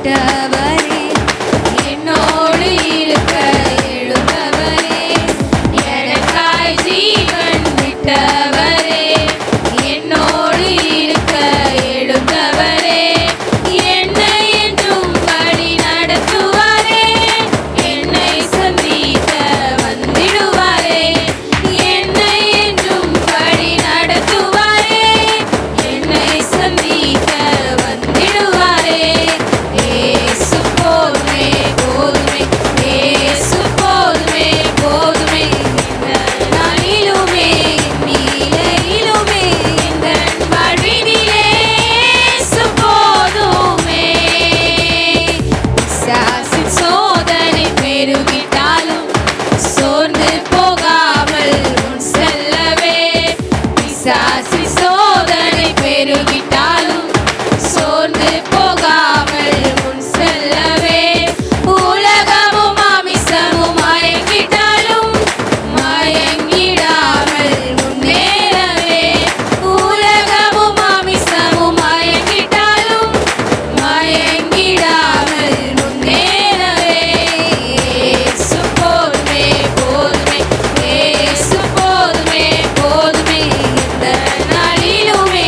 விட்டவரே, என்னோடு இருக்க எழுந்தவரே, எனக்காய் ஜீவன் விட்டவரே, என்னோடு இருக்க எழுந்தவரே, என்னை என்றும் வழி நடத்துவாரே, என்னை சந்திக்க வந்திடுவாரே, என்னை என்றும் வழி நடத்துவாரே, என்னை சந்திக்க வந்திடுவாரே. இயேசு போதுமே போதுமே, இயேசு போதுமே போதுமே, இந்த நாளிலுமே நீலையிலுமே இந்த வாழ்வினிலே இயேசு போதுமே. பிசாசின் சோதனை பெருகிட்டாலும் சோர்ந்து போகாமல் முன் செல்லவே, பிசாசின் சோதனை பெருகிட்டாலும் சோர்ந்து போகாமல் முன் செல்லவே, உலகமும் மாமிசமும் மயங்கிட்டாலும் மயங்கிடாமல் முன்னேறவே, உலகமும் மாமிசமும் மயங்கிட்டாலும் மயங்கிடாமல் முன்னேறவே. இயேசு போதுமே போதுமே, இயேசு போதுமே போதுமே, இந்த நாளிலுமே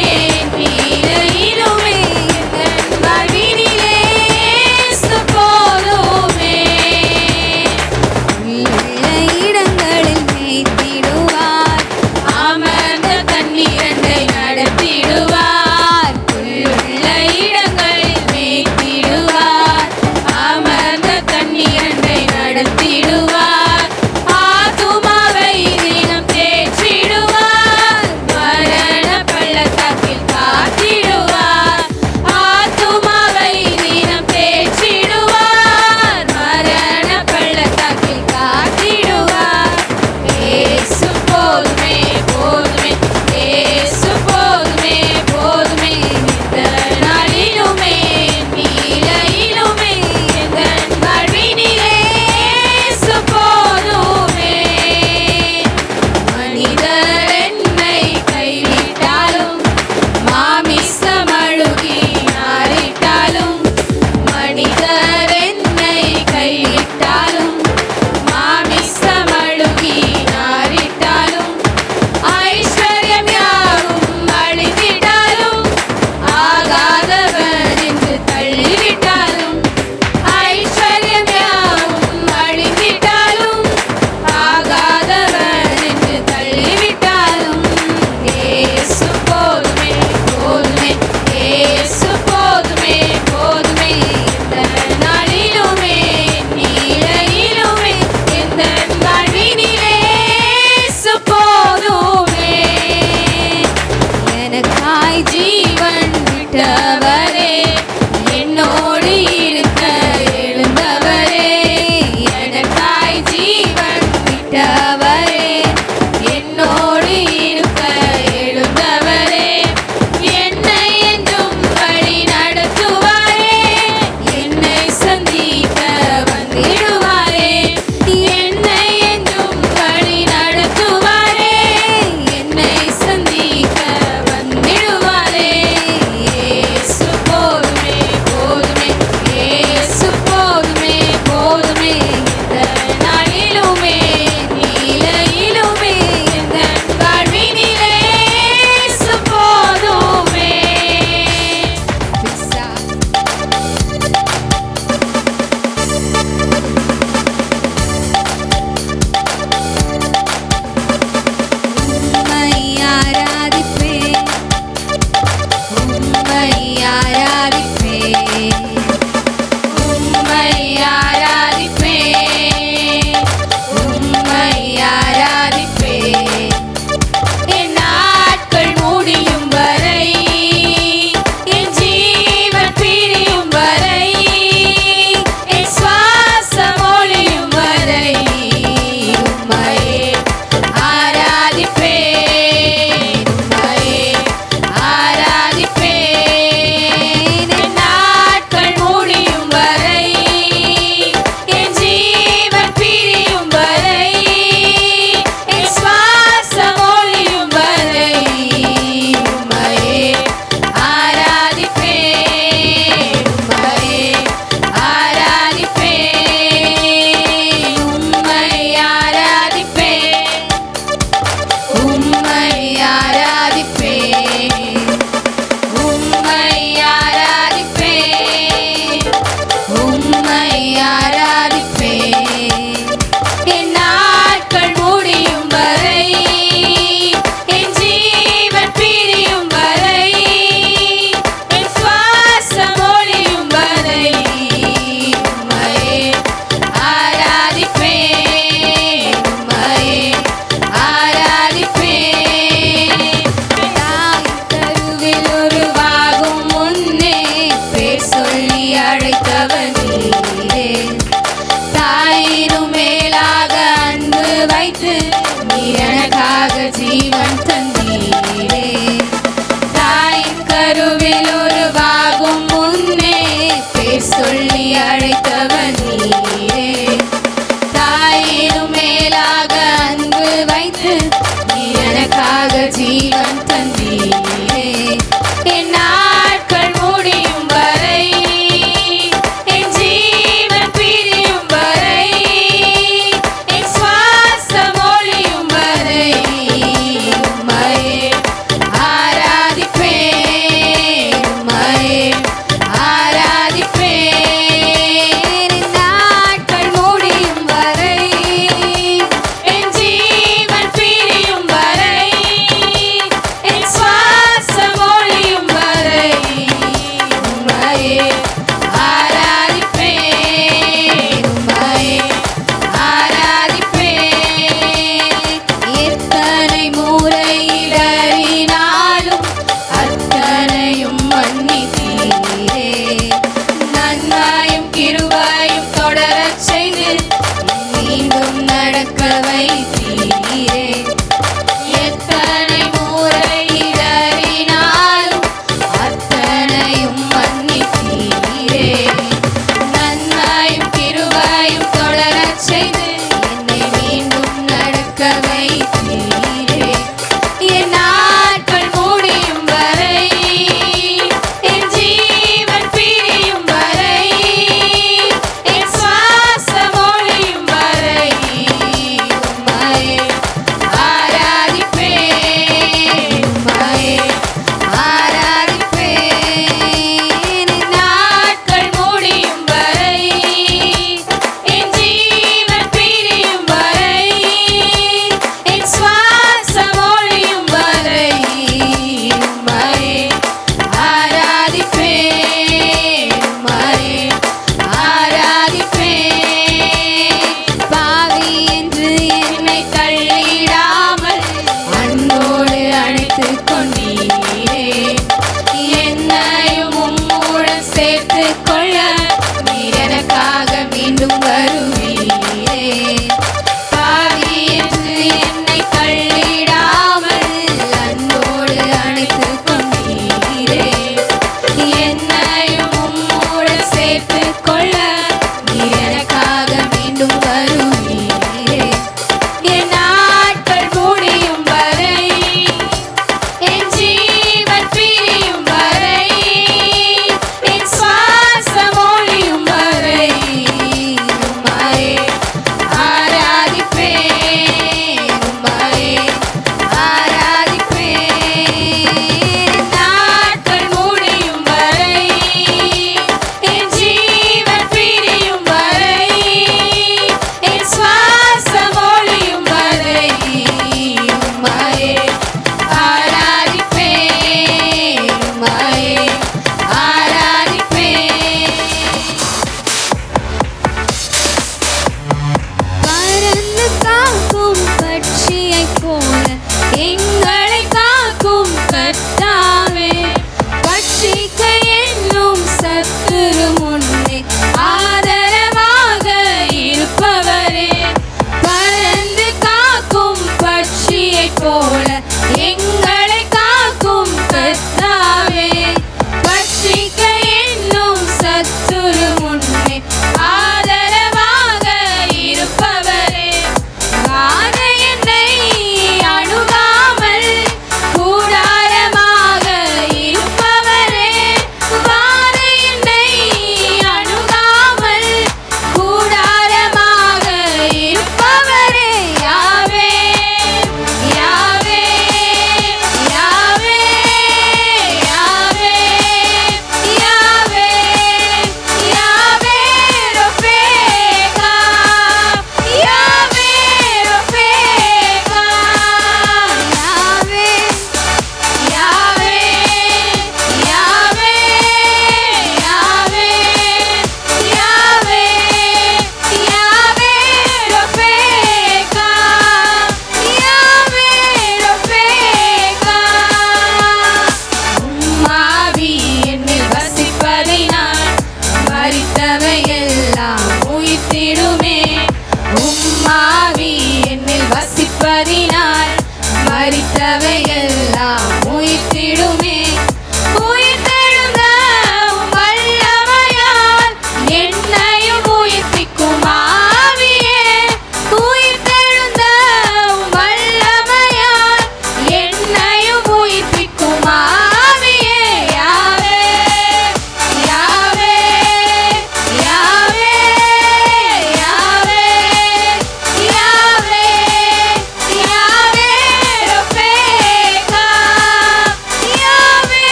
நீலையிலுமே இந்த வாழ்வினிலே இயேசு போதுமே. உள்ள இடங்களில் மேய்த்திடுவார், அமர்ந்த தண்ணீரண்டை நடத்திடுவார், உள்ள இடங்களில் மேய்த்திடுவார், அமர்ந்த தண்ணீரண்டை நடத்திடுவார், ஆத்துமாவை தினம் தேற்றிடுவார், மரண பள்ளத்தாக்கில் காத்திடுவார், ஆத்துமாவை தினம் தேற்றிடுவார், மரண பள்ளத்தாக்கில் காத்திடுவார். இயேசு போதுமே போதுமே, இயேசு ஜீவன் தந்தீரே என் நாட்கள் முடியும் வரை என் ஜீவன் பிரியும் வரை என் சுவாசம் ஒழியும் வரை உம்மையே ஆராதிப்பேன் உம்மையே ஆராதிப்பேன் என் நாட்கள் முடியும் வரை என் ஜீவன் பிரியும் வரை என் சுவாசம் ஒழியும் வரை உம்மையே ஆராதிப்பேன் உம்மையே ஆராதிப்பேன் எத்தனை முறை இடறினாலும் அத்தனையும் மன்னித்தீரே நன்மையும் கிருபையும் தொடரச் செய்து மீண்டும் நடக்க வைத்தீரே எத்தனை முறை இடறினாலும் அத்தனையும் மன்னித்தீரே நன்மையும் கிருபையும் தொடரச் செய்து என்னை மீண்டும் நடக்க வைத்தீரே என் நாட்கள் முடியும் வரை என் ஜீவன் பிரியும் வரை என் சுவாசம் ஒழியும் வரை உம்மையே ஆராதிப்பேன் உம்மையே ஆராதிப்பேன் என் நாட்கள் முடியும் வரை என் ஜீவன் பிரியும் வரை என் சுவாசம் ஒழியும் வரை உம்மையே ஆராதிப்பேன் உம்மையே ஆராதிப்பேன் பாவி என்று என்னை தள்ளிடாமல் அன்போடு அழைத்துக் கொண்டீரே என்னையும் உம்முடன் சேர்த்துக் கொள்ள நீர் எனக்காக மீண்டும் வருவீரே பாவி என்று என்னை தள்ளிடாமல் அன்போடு அழைத்துக் கொண்டீரே என்னையும் உம்முடன் சேர்த்துக் கொள்ள நீர் எனக்காக மீண்டும் வருவீரே என் நாட்கள் முடியும் வரை என்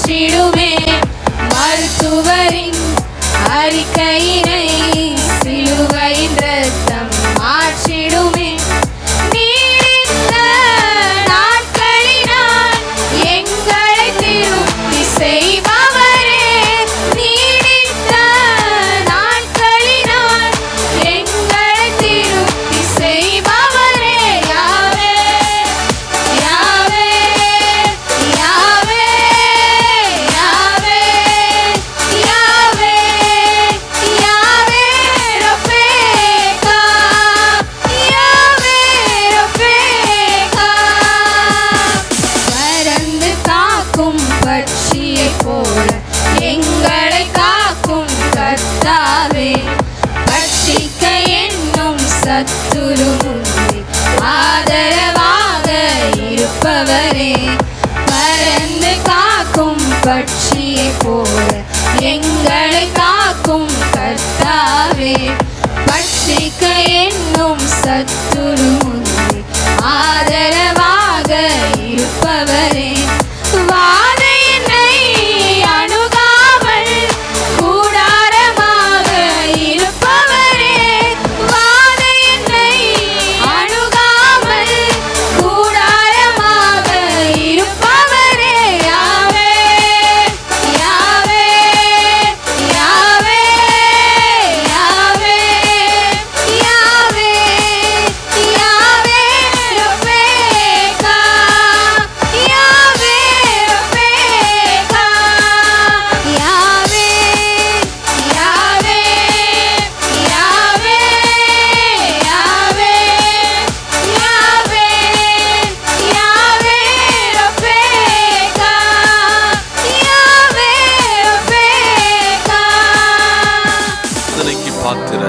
மாற்றிடுமே. மருத்துவரின் அறிக்கையினை சிலுவையின் இரத்தம் மாற்றிடுமே. நீடித்த நாட்களினால் எங்களை திருப்தி செய்பவரே, நீடித்த நாட்களினால் எங்களை திருப்தி செய்பவரே. யாவே யாவே யாவே யாவே யாவே யாவே ரஃபேகா, யாவே ரஃபேகா. பறந்து காக்கும் பட்சியைப் போல எங்களை காக்கும் கர்த்தாவே, பட்சிக்க என்னும் சத்துரு முன்னே ஆதரவாக இருப்பவரே. பறந்து காக்கும் பட்சியைப் போல எங்களை காக்கும் கர்த்தாவே, பட்சிக்க என்னும் சத்துரு முன்னே ஆதரவாக இருப்பவரே. வாதை என்னை அணுகாமல் கூடாரமாக இருப்பவரே, வாதை என்னை அணுகாமல் கூடாரமாக இருப்பவரே. யாவே யாவே யாவே யாவே யாவே யாவே ரஃபேகா, யாவே ரஃபேகா. யாவே யாவே யாவே யாவே யாவே யாவே ரஃபேகா, யாவே ரஃபேகா. வேதனைக்கு பாத்திர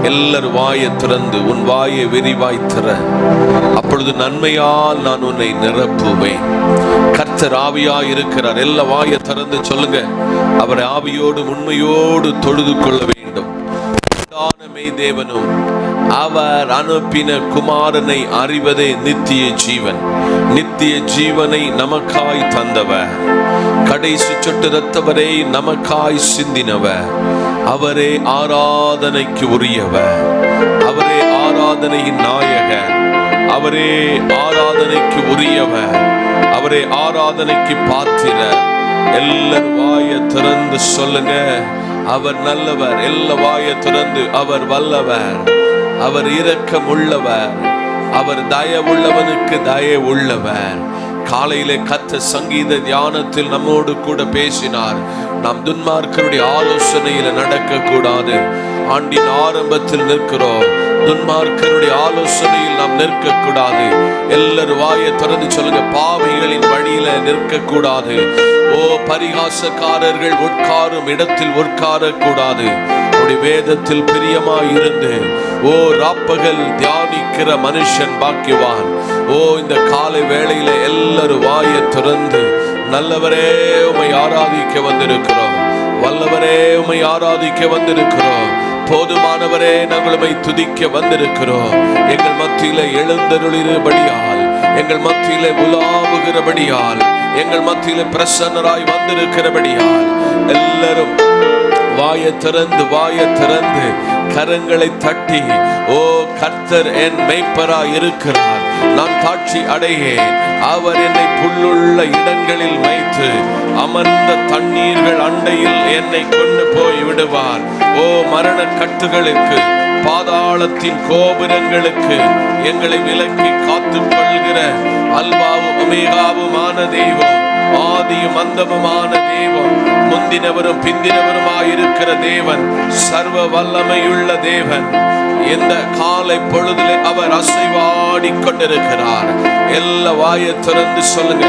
எல்லாரும் வாயை திறந்து உன் வாயை விரிவாய் திற, அப்பொழுது நன்மையால் நான் உன்னை நிரப்புவேன். கர்த்தர் ஆவியாய் இருக்கிறார். எல்லா வாயை திறந்து சொல்லுங்க, அவரை ஆவியோடு உண்மையோடு தொழுது கொள்ள வேண்டும். மெய் தேவனும் அவர் அனுப்பின குமாரனை அறிவதே நித்திய ஜீவன். நித்திய ஜீவனை நமக்காய் தந்தவர், கடைசி சொட்டு இரத்தவரை நமக்காய் சிந்தினவர். அவரே ஆராதனைக்கு உரியவர், அவரே ஆராதனையின் நாயகர், அவரே ஆராதனைக்கு உரியவர், அவரே ஆராதனைக்கு பாத்திரர். எல்லாரும் வாயை திறந்து சொல்லுங்க, அவர் நல்லவர். எல்லா வாயை திறந்து அவர் வல்லவர், அவர் இரக்கம் உள்ளவர், அவர் தயவுள்ளவனுக்கு தயவு உள்ளவர். காலையிலே கர்த்தர் சங்கீத தியானத்தில் நம்மோடு கூட பேசினார். நாம் துன்மார்க்கருடைய ஆலோசனையில நடக்க கூடாது. ஆண்டின் ஆரம்பத்தில் நிற்கிறோம், துன்மார்க்கருடைய ஆலோசனையில் நாம் நிற்க கூடாது. எல்லாரும் வாயை திறந்து சொல்லுங்க, பாவிகளின் வழியில நிற்க கூடாது. ஓ பரிகாசக்காரர்கள் உட்காரும் இடத்தில் உட்கார கூடாது. வேதத்தில் பிரியமாய் இருந்து ஓ ராப்பகல் தியானிக்கிற மனுஷன் பாக்கியவான். ஓ இந்த காலை வேளையில எல்லாரும் வாயை திறந்து, நல்லவரே உம்மை ஆராதிக்க வந்திருக்கிறோம், வல்லவரே உம்மை ஆராதிக்க வந்திருக்கிறோம், போதுமானவரே நாங்கள் உம்மை துதிக்க வந்திருக்கிறோம். எங்கள் மத்தியில எழுந்தருளிறபடியால், எங்கள் மத்தியில உலாவுகிறபடியால், எங்கள் மத்தியில பிரசன்னராய் வந்திருக்கிறபடியால் எல்லாரும் வாயை திறந்து கரங்களை தட்டி, ஓ கர்த்தர் என் மேய்ப்பராய் இருக்கிறார், நான் தாட்சி அடையேன். அவர் என்னை புல்லுள்ள இடங்களில் வைத்து அமர்ந்த தண்ணீர்கள் அண்டையில் என்னை கொண்டு போய் விடுவார். ஓ மரண கட்டுகளுக்கு, பாதாளத்தின் கோபுரங்களுக்கு எங்களை விலக்கி காத்துக் கொள்கிற அல்பாவும் அமேகாவுமான தெய்வம், ஆதியும் அந்தமுமான தெய்வம், முந்தினவரும் பிந்தினவருமாயிருக்கிற தேவன், சர்வ வல்லமையுள்ள தேவன். இந்த காலை பொழுதிலே அவர் அசைவாடி கொண்டிருக்கிறார். எல்லா வாயை திறந்து சொல்லுங்க,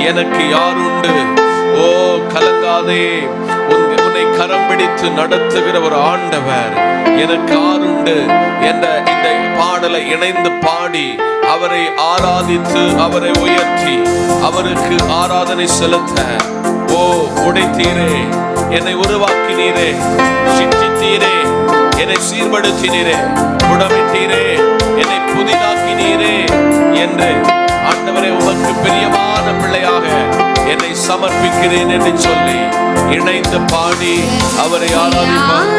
எனக்கு யார் உண்டு? ஓ கலங்காதே, உன்னை கரம் பிடித்து நடத்துகிற ஒரு ஆண்டவர் எனக்கு யாருண்டு என்ற இந்த பாடலை இணைந்து பாடி அவரை ஆராதித்து அவரை உயர்த்தி அவருக்கு ஆராதனை செலுத்த, ஓ உடைத்தீரே, என்னை உருவாக்கினீரே, சிற்றித்தீரே, என்னை சீர்படுத்தினீரே, புடமிட்டீரே, என்னை புதிதாக்கினீரே என்று ஆண்டவரே உமக்கு பிரியமான பிள்ளையாக என்னை சமர்ப்பிக்கிறேன் என்று சொல்லி இணைந்து பாடி அவரை ஆராதிப்பார்.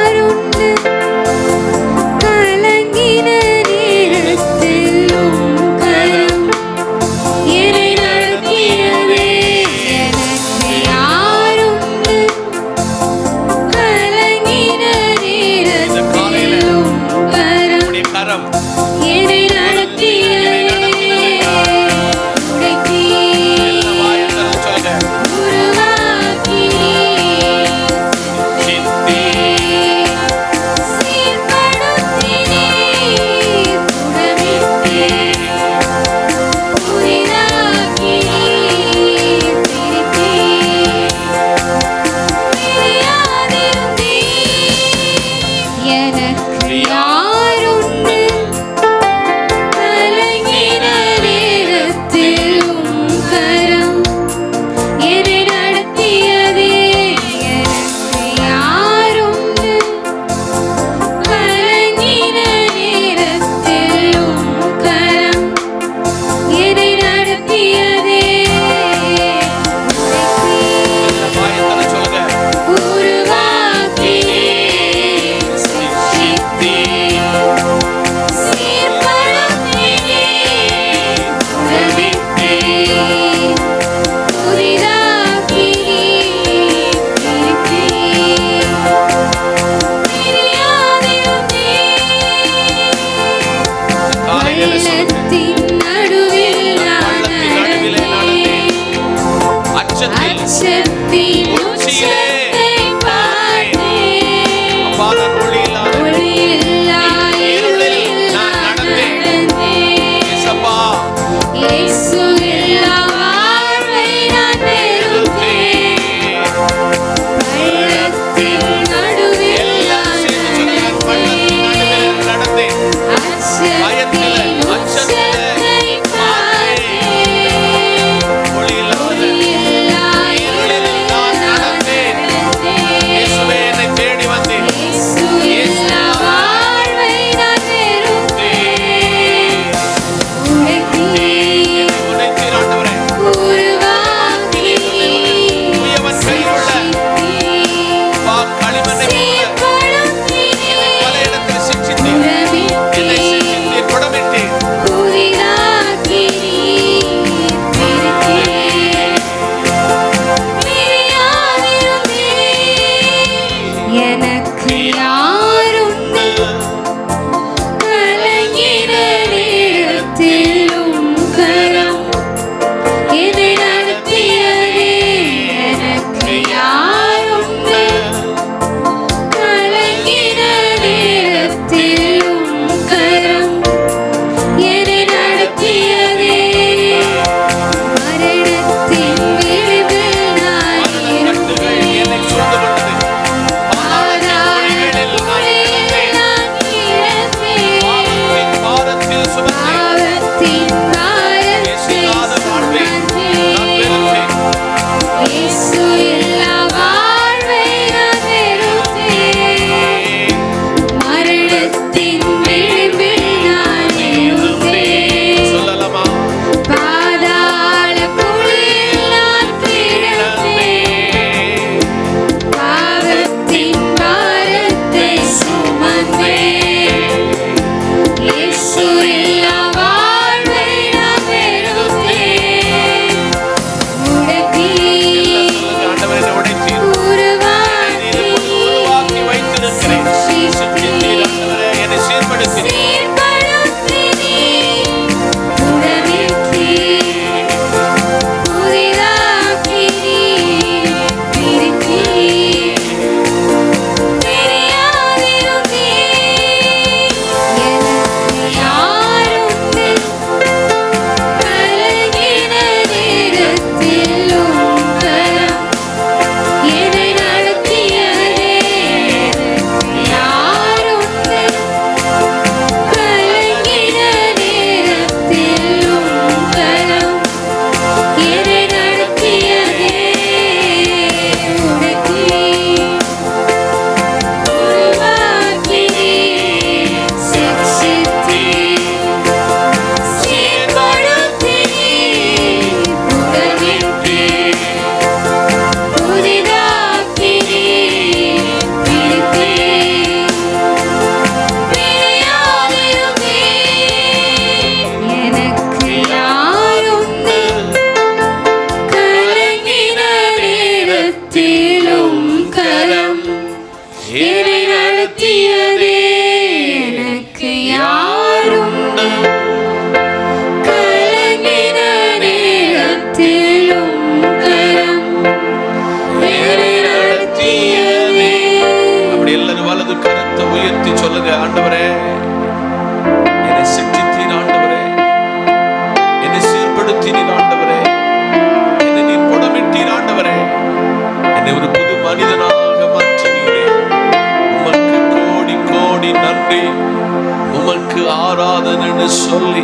என்று சொல்லி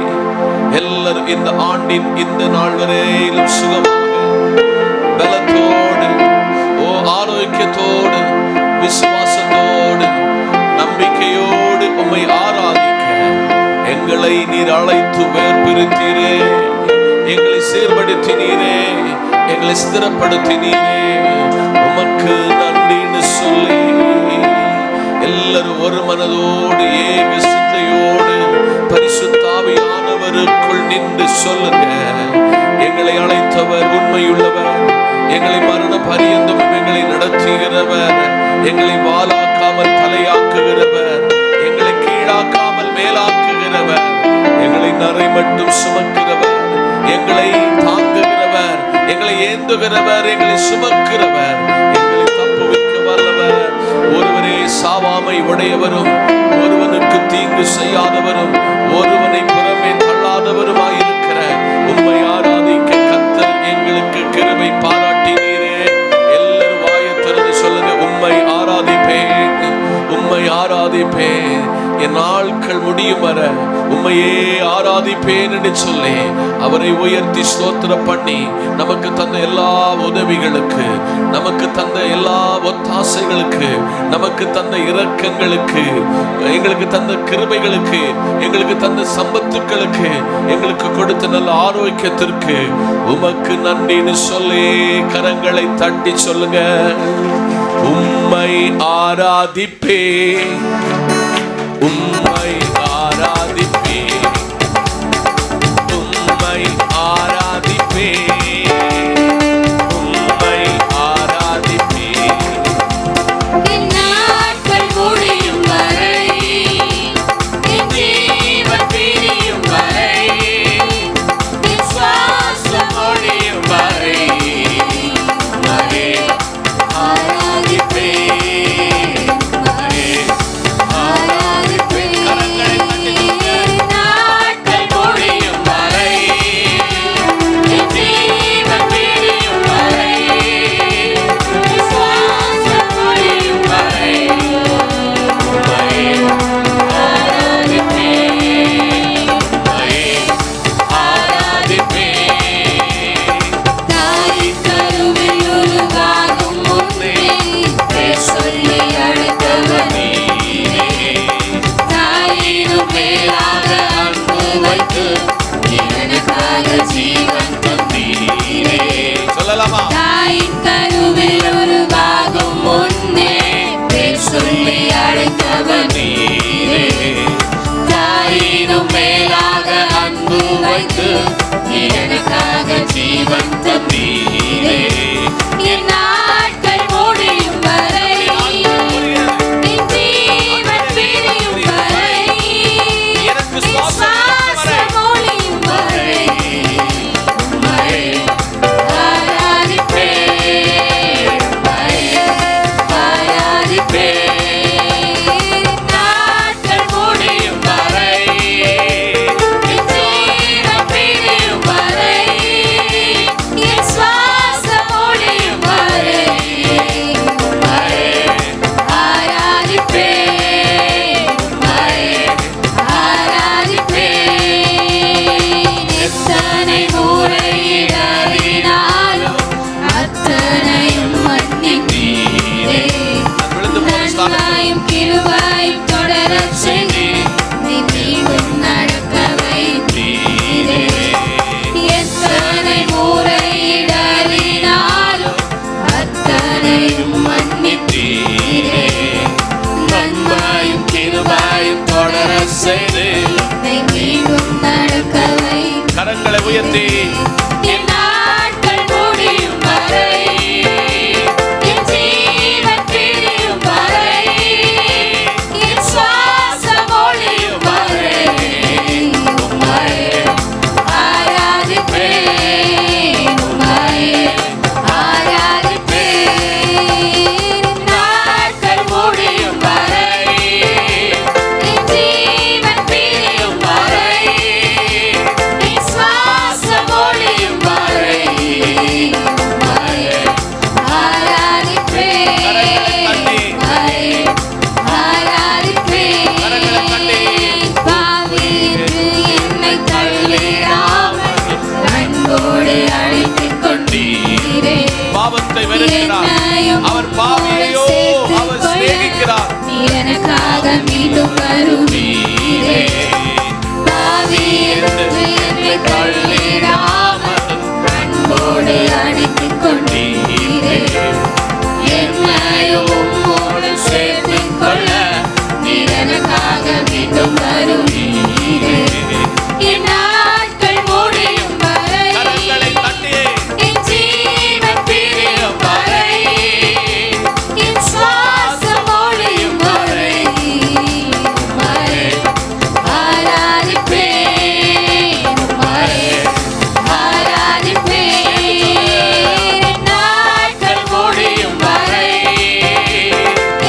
எல்லாரும் இந்த ஆண்டின் இந்த நாள் வரையிலும் சுகமாக பலத்தோடு ஆரோக்கியத்தோடு விசுவாசத்தோடு நம்பிக்கையோடு உம்மை ஆராதிக்க எங்களை நீர் அழைத்து வேர்பிருத்தீரே, எங்களை சீர்படுத்தினீரே, எங்களை ஸ்திரப்படுத்தினீரே. உமக்கு நன்றின்னு சொல்லி எல்லாரும் ஒரு மனதோடு ஏக சிந்தையோடு பரிசுத்த ஆவியானவருக்குள் நின்று சொல்லுங்க. எங்களை அழைத்தவர் உண்மையுள்ளவர், எங்களை மரண பரியந்தமும் எங்களை நடத்துகிறவர், எங்களை வாளாக்காமல் தலையாக்குகிறவர், எங்களை கீழாக்காமல் மேலாக்குகிறவர், எங்களை நரை மட்டும் சுமக்கிறவர், எங்களை தாங்குகிறவர், எங்களை ஏந்துகிறவர், எங்களை சுமக்கிறவர், எங்களை தப்புவிக்க வல்லவர். ஒருவரே சாவாமை உடையவரும், ஒருவனுக்கு தீங்கு செய்யாதவரும், ஒருவனை புறமே தள்ளாதவருமாயிருக்கிற உம்மை ஆராதிக்க கர்த்தர் எங்களுக்கு கிருபை பாராட்டினீரே. எல்லாரும் வாயை திறந்து சொல்லுங்க, உம்மை ஆராதிப்பேன், உம்மை ஆராதிப்பேன், என் நாட்கள் முடியும் வர உம்மையே ஆராதிப்பேன் என்று சொல்லி அவரை உயர்த்தி ஸ்தோத்திரம் பண்ணி நமக்கு தந்த எல்லா உதவிகளுக்கு, நமக்கு தந்த எல்லா ஒத்தாசைகளுக்கு, நமக்கு தந்த இரக்கங்களுக்கு, எங்களுக்கு தந்த கிருபைகளுக்கு, எங்களுக்கு தந்த சம்பத்துக்களுக்கு, எங்களுக்கு கொடுத்த நல்ல ஆரோக்கியத்திற்கு உமக்கு நன்றின்னு சொல்லி கரங்களை தட்டி சொல்லுங்க. உம்மை ஆராதிப்பேன், உம்மை ஆராதிப்பேன், உம்மை ஆராதிப்பேன், உம்மை ஆராதிப்பேன். என் நாட்கள் முடியும் வரை, என் ஜீவன் பிரியும் வரை, என் சுவாசம் முடியும் வரை உம்மையே ஆராதிப்பேன், உம்மையே ஆராதிப்பேன். கரங்களை தட்டி சொல்லுங்க. நாட்கள் முடியும் வரை, என் ஜீவன் பிரியும் வரை, என் சுவாசம் முடியும் வரை உம்மையே ஆராதிப்பேன், உம்மையே ஆராதிப்பேன். தாயின் கருவில் உருவாகும் முன்னே பேர் சொல்லி அழைத்தவர் நீரே. தாயினும் மேலாக அன்பு வைத்து எனக்காக ஜீவன் தந்தீரே. சொல்லலாமா? தாயின் கருவில் உருவாகும் முன்னே பேர் சொல்லி அழைத்தவர் நீரே. தாயினும் மேலாக அன்பு வைத்து எனக்காக ஜீவன் தந்தீரே. என் நாட்கள் முடியும் வரை, என் ஜீவன் பிரியும் வரை, எனக்கு என் சுவாசம் ஒழியும் வரை உம்மையே ஆராதிப்பேன், உம்மையே ஆராதிப்பேன். நாட்கள் முடியும் வரை, என் ஜீவன் பிரியும் வரை, என் மீண்டும் வருவீரே. பாவி என்று என்னை தள்ளிடாமல் அன்போடு அணைத்துக் கொண்டீரே. என்னையும் உம்மோடு சேர்த்துக் கொள்ள நீர் எனக்காக மீண்டும் வருவீரே. என் நாட்கள் முடியும் வரை, கரங்களை தட்டி என் ஜீவன் பிரியும் வரை, என் சுவாசம் ஒழியும் வரை உம்மை ஆராதிப்பேன், உம்மை ஆராதிப்பேன். என் நாட்கள் முடியும் வரை,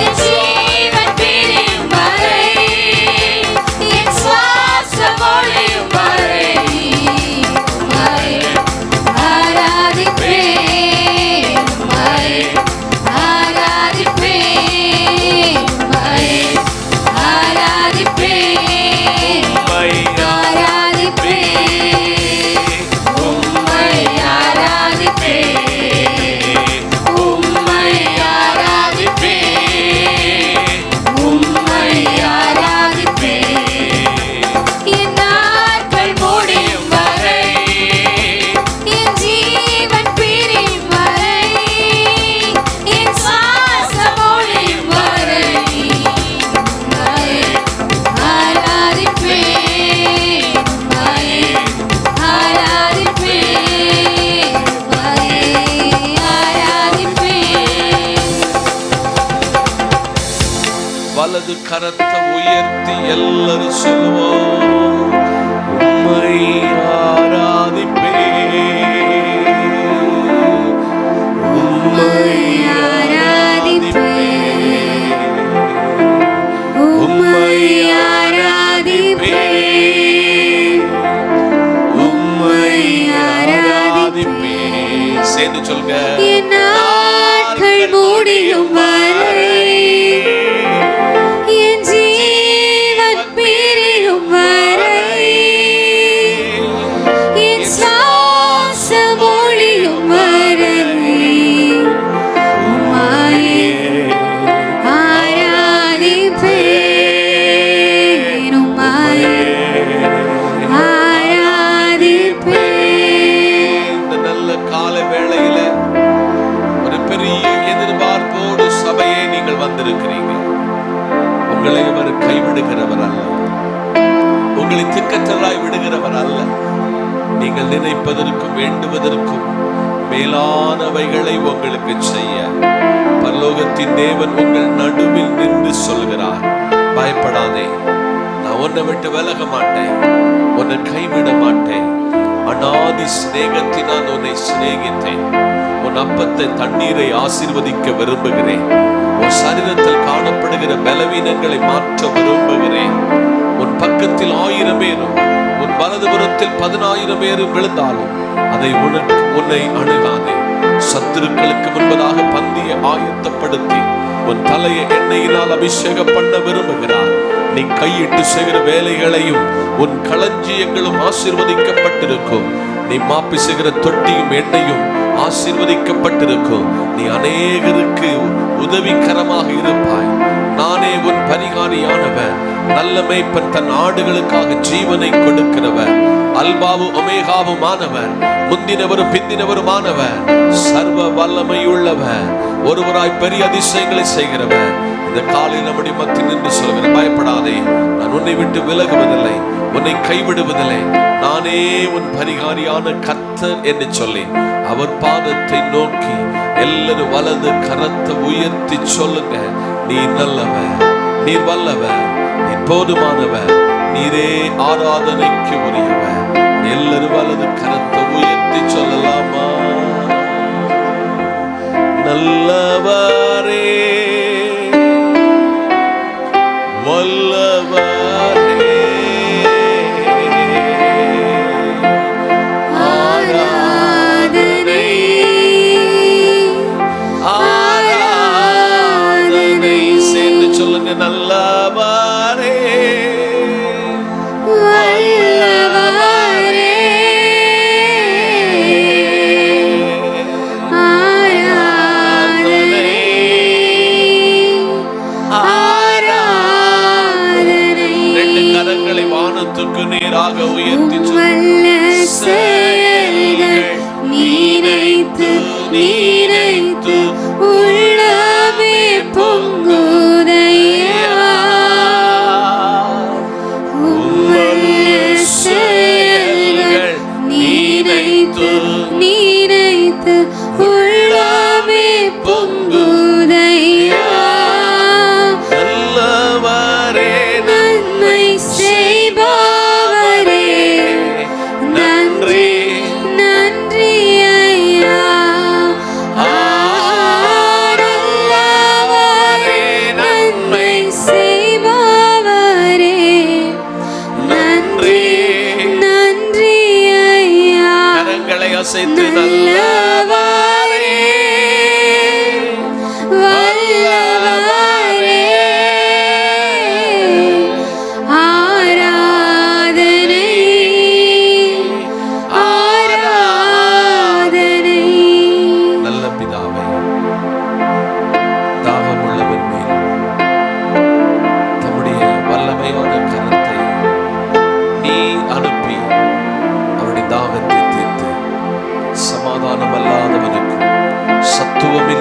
என் ஜீவன் பிரியும் வரை, என் சுவாசம் ஒழியும் வரை உம்மை ஆராதிப்பேன், உம்மை ஆராதிப்பேன், உம்மை ஆராதிப்பேன், உம்மை ஆராதிப்பேன், உம்மை ஆராதிப்பேன், உம்மை ஆராதிப்பேன், உம்மை ஆராதிப்பேன். என் நாட்கள் முடியும் வரை, என் ஜீவன் பிரியும் வரை, என் சுவாசம் ஒழியும் வரை உம்மை ஆராதிப்பேன், உம்மை ஆராதிப்பேன், உம்மை ஆராதிப்பேன். வலது கரத்தை உயர்த்தி எல்லாரும் சொல்லுவோம், உம்மை ஆராதிப்பேன், உம்மை ஆராதிப்பேன், உம்மை ஆராதிப்பேன், உம்மை ஆராதிப்பேன். சேர்ந்து சொல்லுங்க. என் நாட்கள் முடியும் வரை, என் ஜீவன் பிரியும் வரை, என் சுவாசம் ஒழியும் வரை உம்மை ஆராதிப்பேன், உம்மை ஆராதிப்பேன். இந்த நல்ல கால வேளையில ஒரு பெரிய எதிர்பார்ப்போடு சபையை நீங்கள் வந்திருக்கிறீங்க. உங்களை அவர் கைவிடுகிறவர் அல்ல, உங்களை திக்கற்றலாய் விடுகிறவர் அல்ல. நீங்கள் நினைப்பதற்கும் வேண்டுவதற்கும் மேலானவைகளை உங்களுக்கு செய்ய பரலோகத்தின் தேவன் உங்கள் நடுவில் நின்று சொல்கிறார், பயப்படாதே, நான் உன்னை விட்டு விலக மாட்டேன், உன்னை கைவிட மாட்டேன். அநாதி சிநேகத்தினால் உன்னை சிநேகித்தேன். உன் அப்பத்தை தண்ணீரை ஆசீர்வதிக்க விரும்புகிறேன். உன் சரீரத்தில் காணப்படுகிற பலவீனங்களை மாற்ற விரும்புகிறேன். உன் பக்கத்தில் 1000 பேரும் உன் வலதுபுறத்தில் 10,000 பேரும் விழுந்தாலும் அதை உன்னை அணுகாதே. சத்துருக்களுக்கு முன்பதாக பந்தியை ஆயத்தப்படுத்தி உன் தலையை எண்ணெயினால் அபிஷேகம் பண்ண விரும்புகிறார். நீ கையிட்டு செய்கிற வேலைகளையும் உன் களஞ்சியங்களும் ஆசீர்வதிக்கப்பட்டிருக்கும். நீ மாப்பி செய்கிற தொட்டியும் எண்ணெயும் ஆசீர்வதிக்கப்பட்டிருக்கும். நீ அநேகருக்கு உதவிகரமாக இருப்பாய். நானே உன் பரிகாரியானவன், நல்ல மேய்ப்பன், தன் ஆடுகளுக்காக ஜீவனை கொடுக்கிறவர், அல்பாவும் ஒமேகாவுமானவர், முந்தினவரும் பிந்தினவருமானவர், சர்வ வல்லமையுள்ளவர், ஒருவராய் பெரிய அதிசயங்களை செய்கிறவர். இந்த காலையில் நம்முடைய மத்தியில் நின்று சொல்கிற, பயப்படாதே, நான் உன்னை விட்டு விலகுவதில்லை, உன்னை கைவிடுவதில்லை, நானே உன் பரிகாரியான கர்த்தர் என்று சொல்லி அவர் பாதத்தை நோக்கி எல்லாரும் வலது கரத்தை உயர்த்தி சொல்லுங்க, நீ நல்லவர், நீர் வல்லவர், நீ போதுமானவர், நீரே ஆராதனைக்கு உரியவர். எல்லாரும் வலது கரத்தை உயர்த்தி சொல்லலாமா? நல்லவரே, வல்லவரே, ஆராதனை, ஆராதனை. சேர்ந்து சொல்லுங்க, நல்லவரே, வல்லவரே,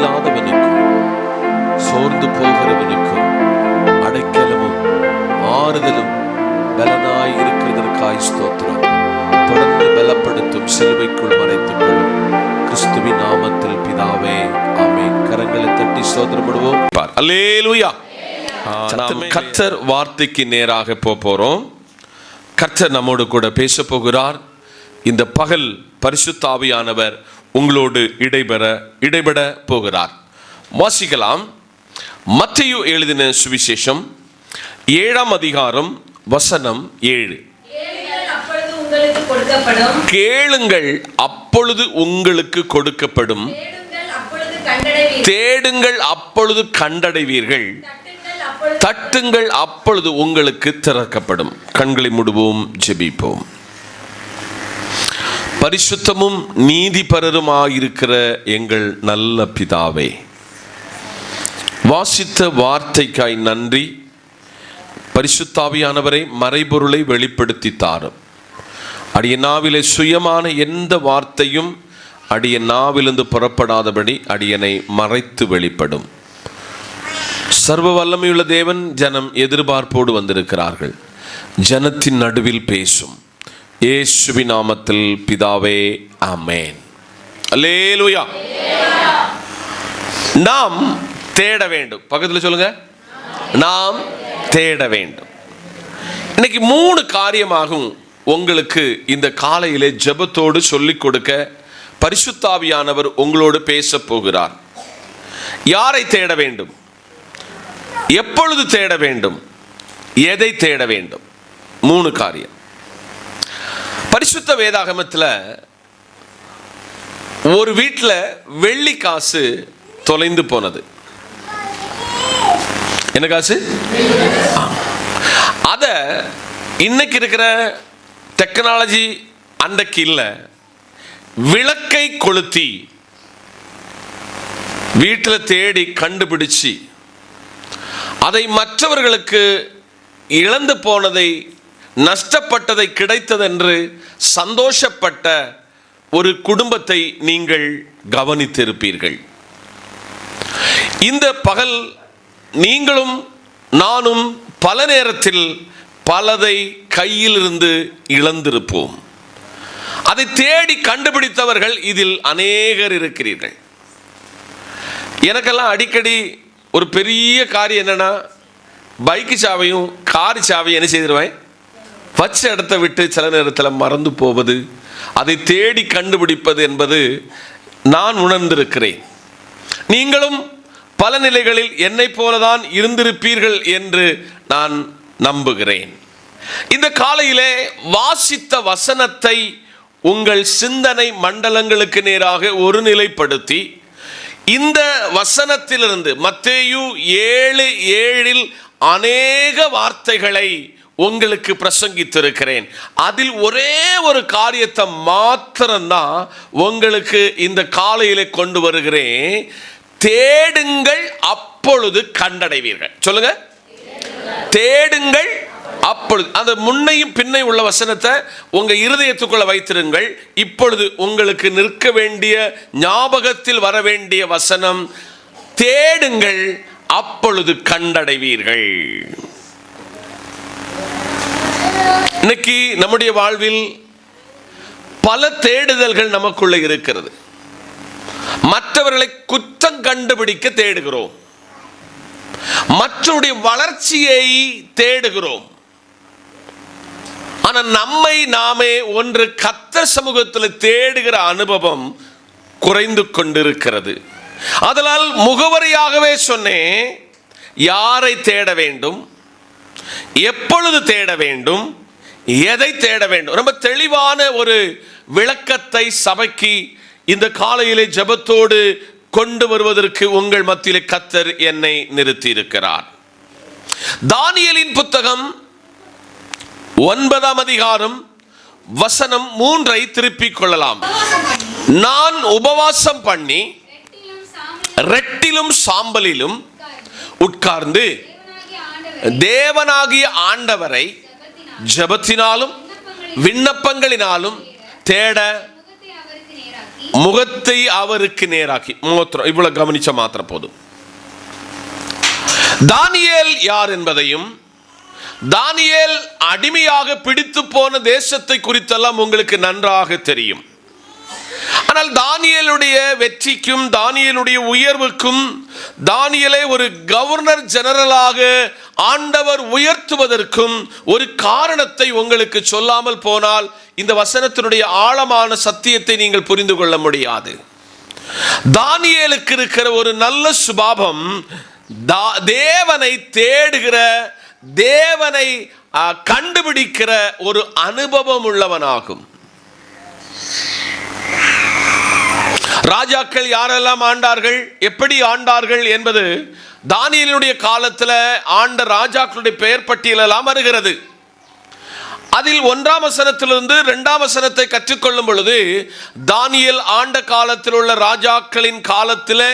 இல்லாதவனுக்கும் சோர்ந்து போகிறவனுக்கும் அடைக்கலமும் ஆறுதலும் பலனாய் இருக்கிறதற்காய் ஸ்தோத்திரம். தொடர்ந்து பலப்படுத்தும், சிலுவைக்குள் மறைத்துக் கொள்ளும். கிறிஸ்துவின் நாமத்தில் பிதாவே, ஆமென். கரங்களை தட்டி ஸ்தோத்திரப்படுவோம். அல்லேலூயா. நாம் கர்த்தர் வார்த்தைக்கு நேராக போறோம். கர்த்தர் நம்மோடு கூட பேச போகிறார். இந்த பகல் பரிசுத்த ஆவியானவர் உங்களோடு இடைபெட போகிறார். வாசிக்கலாம். மத்தேயு எழுதின சுவிசேஷம் 7ஆம் அதிகாரம் வசனம் 7. கேளுங்கள் அப்பொழுது உங்களுக்கு கொடுக்கப்படும், தேடுங்கள் அப்பொழுது கண்டடைவீர்கள், தட்டுங்கள் அப்பொழுது உங்களுக்கு திறக்கப்படும். கண்களை மூடுவோம், ஜெபிப்போம். பரிசுத்தமும் நீதிபரருமாயிருக்கிற எங்கள் நல்ல பிதாவே, வாசித்த வார்த்தைக்காய் நன்றி. பரிசுத்த ஆவியானவரை மறைபொருளை வெளிப்படுத்தி தாரும். அடிய நாவிலே சுயமான எந்த வார்த்தையும் அடிய நாவிலிருந்து புறப்படாதபடி அடியனை மறைத்து வெளிப்படும். சர்வ வல்லமையுள்ள தேவன் ஜனம் எதிர்பார்ப்போடு வந்திருக்கிறார்கள். ஜனத்தின் நடுவில் பேசும் இயேசுவின் நாமத்தில் பிதாவே, ஆமென். அல்லேலூயா. நாம் தேட வேண்டும். பக்கத்தில் சொல்லுங்க, நாம் தேட வேண்டும். இன்னைக்கு 3 காரியமாகும் உங்களுக்கு இந்த காலையிலே ஜெபத்தோடு சொல்லிக் கொடுக்க பரிசுத்த ஆவியானவர் உங்களோடு பேச போகிறார். யாரை தேட வேண்டும், எப்பொழுது தேட வேண்டும், எதை தேட வேண்டும்? 3 காரியம். பரிசுத்த வேதாகமத்தில் ஒரு வீட்டில் வெள்ளி காசு தொலைந்து போனது. என்ன காசு? அத இன்னைக்கு இருக்கிற டெக்னாலஜி அன்றைக்கு இல்லை, விளக்கை கொளுத்தி வீட்டில் தேடி கண்டுபிடிச்சு அதை மற்றவர்களுக்கு இழந்து போனதை, நஷ்டப்பட்டதை கிடைத்ததென்று சந்தோஷப்பட்ட ஒரு குடும்பத்தை நீங்கள் கவனித்திருப்பீர்கள். இந்த பகல் நீங்களும் நானும் பல நேரத்தில் பலதை கையிலிருந்து இழந்திருப்போம். அதை தேடி கண்டுபிடித்தவர்கள் இதில் அநேகர் இருக்கிறீர்கள். எனக்கெல்லாம் அடிக்கடி ஒரு பெரிய காரியம் என்னன்னா, பைக்கு சாவையும் கார் சாவையும் என்ன செய்திருவேன், வச்ச இடத்த விட்டு சில நேரத்தில் மறந்து போவது, அதை தேடி கண்டுபிடிப்பது என்பது நான் உணர்ந்திருக்கிறேன். நீங்களும் பல நிலைகளில் என்னை போலதான் இருந்திருப்பீர்கள் என்று நான் நம்புகிறேன். இந்த காலையிலே வாசித்த வசனத்தை உங்கள் சிந்தனை மண்டலங்களுக்கு நேராக ஒருநிலைப்படுத்தி இந்த வசனத்திலிருந்து மத்தேயு 7:7 அநேக வார்த்தைகளை உங்களுக்கு பிரசங்கித்திருக்கிறேன். அதில் ஒரே ஒரு காரியத்தை மாத்திரம்தான் உங்களுக்கு இந்த காலையிலே கொண்டு வருகிறேன். தேடுங்கள் அப்பொழுது கண்டடைவீர்கள். சொல்லுங்க, தேடுங்கள் அப்பொழுது. அந்த முன்னையும் பின்னை உள்ள வசனத்தை உங்க இருதயத்துக்குள்ள வைத்திருங்கள். இப்பொழுது உங்களுக்கு நிற்க வேண்டிய, ஞாபகத்தில் வர வேண்டிய வசனம், தேடுங்கள் அப்பொழுது கண்டடைவீர்கள். இன்னைக்கு நம்முடைய வாழ்வில் பல தேடுதல்கள் நமக்குள்ள இருக்கிறது. மற்றவர்களை குற்றம் கண்டுபிடிக்க தேடுகிறோம், மற்றவருடைய வளர்ச்சியை தேடுகிறோம். ஆனால் நம்மை நாமே ஒன்று கர்த்தர் சமூகத்தில் தேடுகிற அனுபவம் குறைந்து கொண்டிருக்கிறது. அதனால் முகவரியாகவே சொன்னேன், யாரை தேட வேண்டும், எப்பொழுது தேட வேண்டும், எதை தேட வேண்டும். ரொம்ப தெளிவான ஒரு விளக்கத்தை சபைக்கு இந்த காலையிலே ஜெபத்தோடு கொண்டு வருவதற்கு உங்கள் மத்தியிலே கர்த்தர் என்னை நிறுத்தி இருக்கிறார். தானியேலின் புத்தகம் 9ஆம் அதிகாரம் வசனம் 3 திருப்பிக் கொள்ளலாம். நான் உபவாசம் பண்ணி ரெட்டிலும் சாம்பலிலும் உட்கார்ந்து தேவனாகிய ஆண்டவரை ஜெபத்தினாலும் விண்ணப்பங்களினாலும் தேட முகத்தை அவருக்கு நேராக்கி. மோத்திரம் இவ்வளவு கவனிச்ச மாத்திரம் போதும். தானியேல் யார் என்பதையும் தானியேல் அடிமையாக பிடித்து போன தேசத்தை குறித்தெல்லாம் உங்களுக்கு நன்றாக தெரியும். ஆனால் தானியேலுடைய வெற்றிக்கும் தானியேலுடைய உயர்வுக்கும் தானியேலை ஒரு கவர்னர் ஜெனரலாக ஆண்டவர் உயர்த்துவதற்கும் ஒரு காரணத்தை உங்களுக்கு சொல்லாமல் போனால் இந்த வசனத்தினுடைய ஆழமான சத்தியத்தை நீங்கள் புரிந்து கொள்ள முடியாது. தானியேலுக்கு இருக்கிற ஒரு நல்ல சுபாவம் தேவனை தேடுகிற, தேவனை கண்டுபிடிக்கிற ஒரு அனுபவம் உள்ளவனாகும். ராஜாக்கள் யாரெல்லாம் ஆண்டார்கள், எப்படி ஆண்டார்கள் என்பது தானியேலுடைய காலத்தில் ஆண்ட ராஜாக்களுடைய பெயர் பட்டியலெல்லாம் வருகிறது. அதில் 1ஆம் வசனத்திலிருந்து 2ஆம் வசனத்தை கற்றுக்கொள்ளும் பொழுது தானியேல் ஆண்ட காலத்தில் உள்ள ராஜாக்களின் காலத்தில்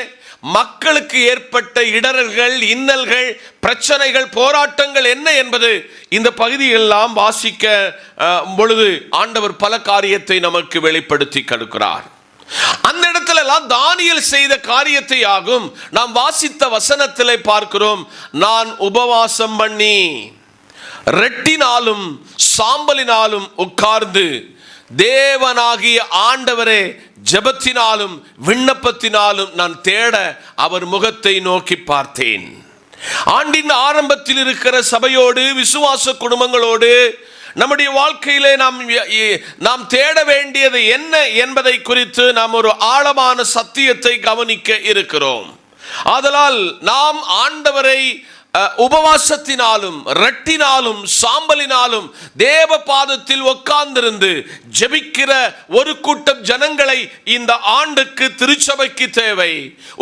மக்களுக்கு ஏற்பட்ட இடரல்கள், இன்னல்கள், பிரச்சனைகள், போராட்டங்கள் என்ன என்பது இந்த பகுதியெல்லாம் வாசிக்க பொழுது ஆண்டவர் பல காரியத்தை நமக்கு வெளிப்படுத்தி கொடுக்கிறார். அந்த இடத்துல எல்லாம் தானியேல் செய்த காரியத்தை ஆகும் நாம் வாசித்த வசனத்திலே பார்க்கிறோம். நான் உபவாசம் பண்ணி ரெட்டினாலும் சாம்பலினாலும் உட்கார்ந்து தேவனாகிய ஆண்டவரே ஜெபத்தினாலும் விண்ணப்பத்தினாலும் நான் தேட அவர் முகத்தை நோக்கி பார்த்தேன். ஆண்டின் ஆரம்பத்தில் இருக்கிற சபையோடு, விசுவாச குடும்பங்களோடு நம்முடைய வாழ்க்கையிலே நாம் தேட வேண்டியது என்ன என்பதை குறித்து நாம் ஒரு ஆழமான சத்தியத்தை கவனிக்க இருக்கிறோம். ஆதலால் நாம் ஆண்டவரை உபவாசத்தினாலும் ரெட்டினாலும் சாம்பலினாலும் தேவ பாதத்தில் உட்கார்ந்திருந்து ஜெபிக்கிற ஒரு கூட்டம் ஜனங்களை இந்த ஆண்டுக்கு திருச்சபைக்கு தேவை,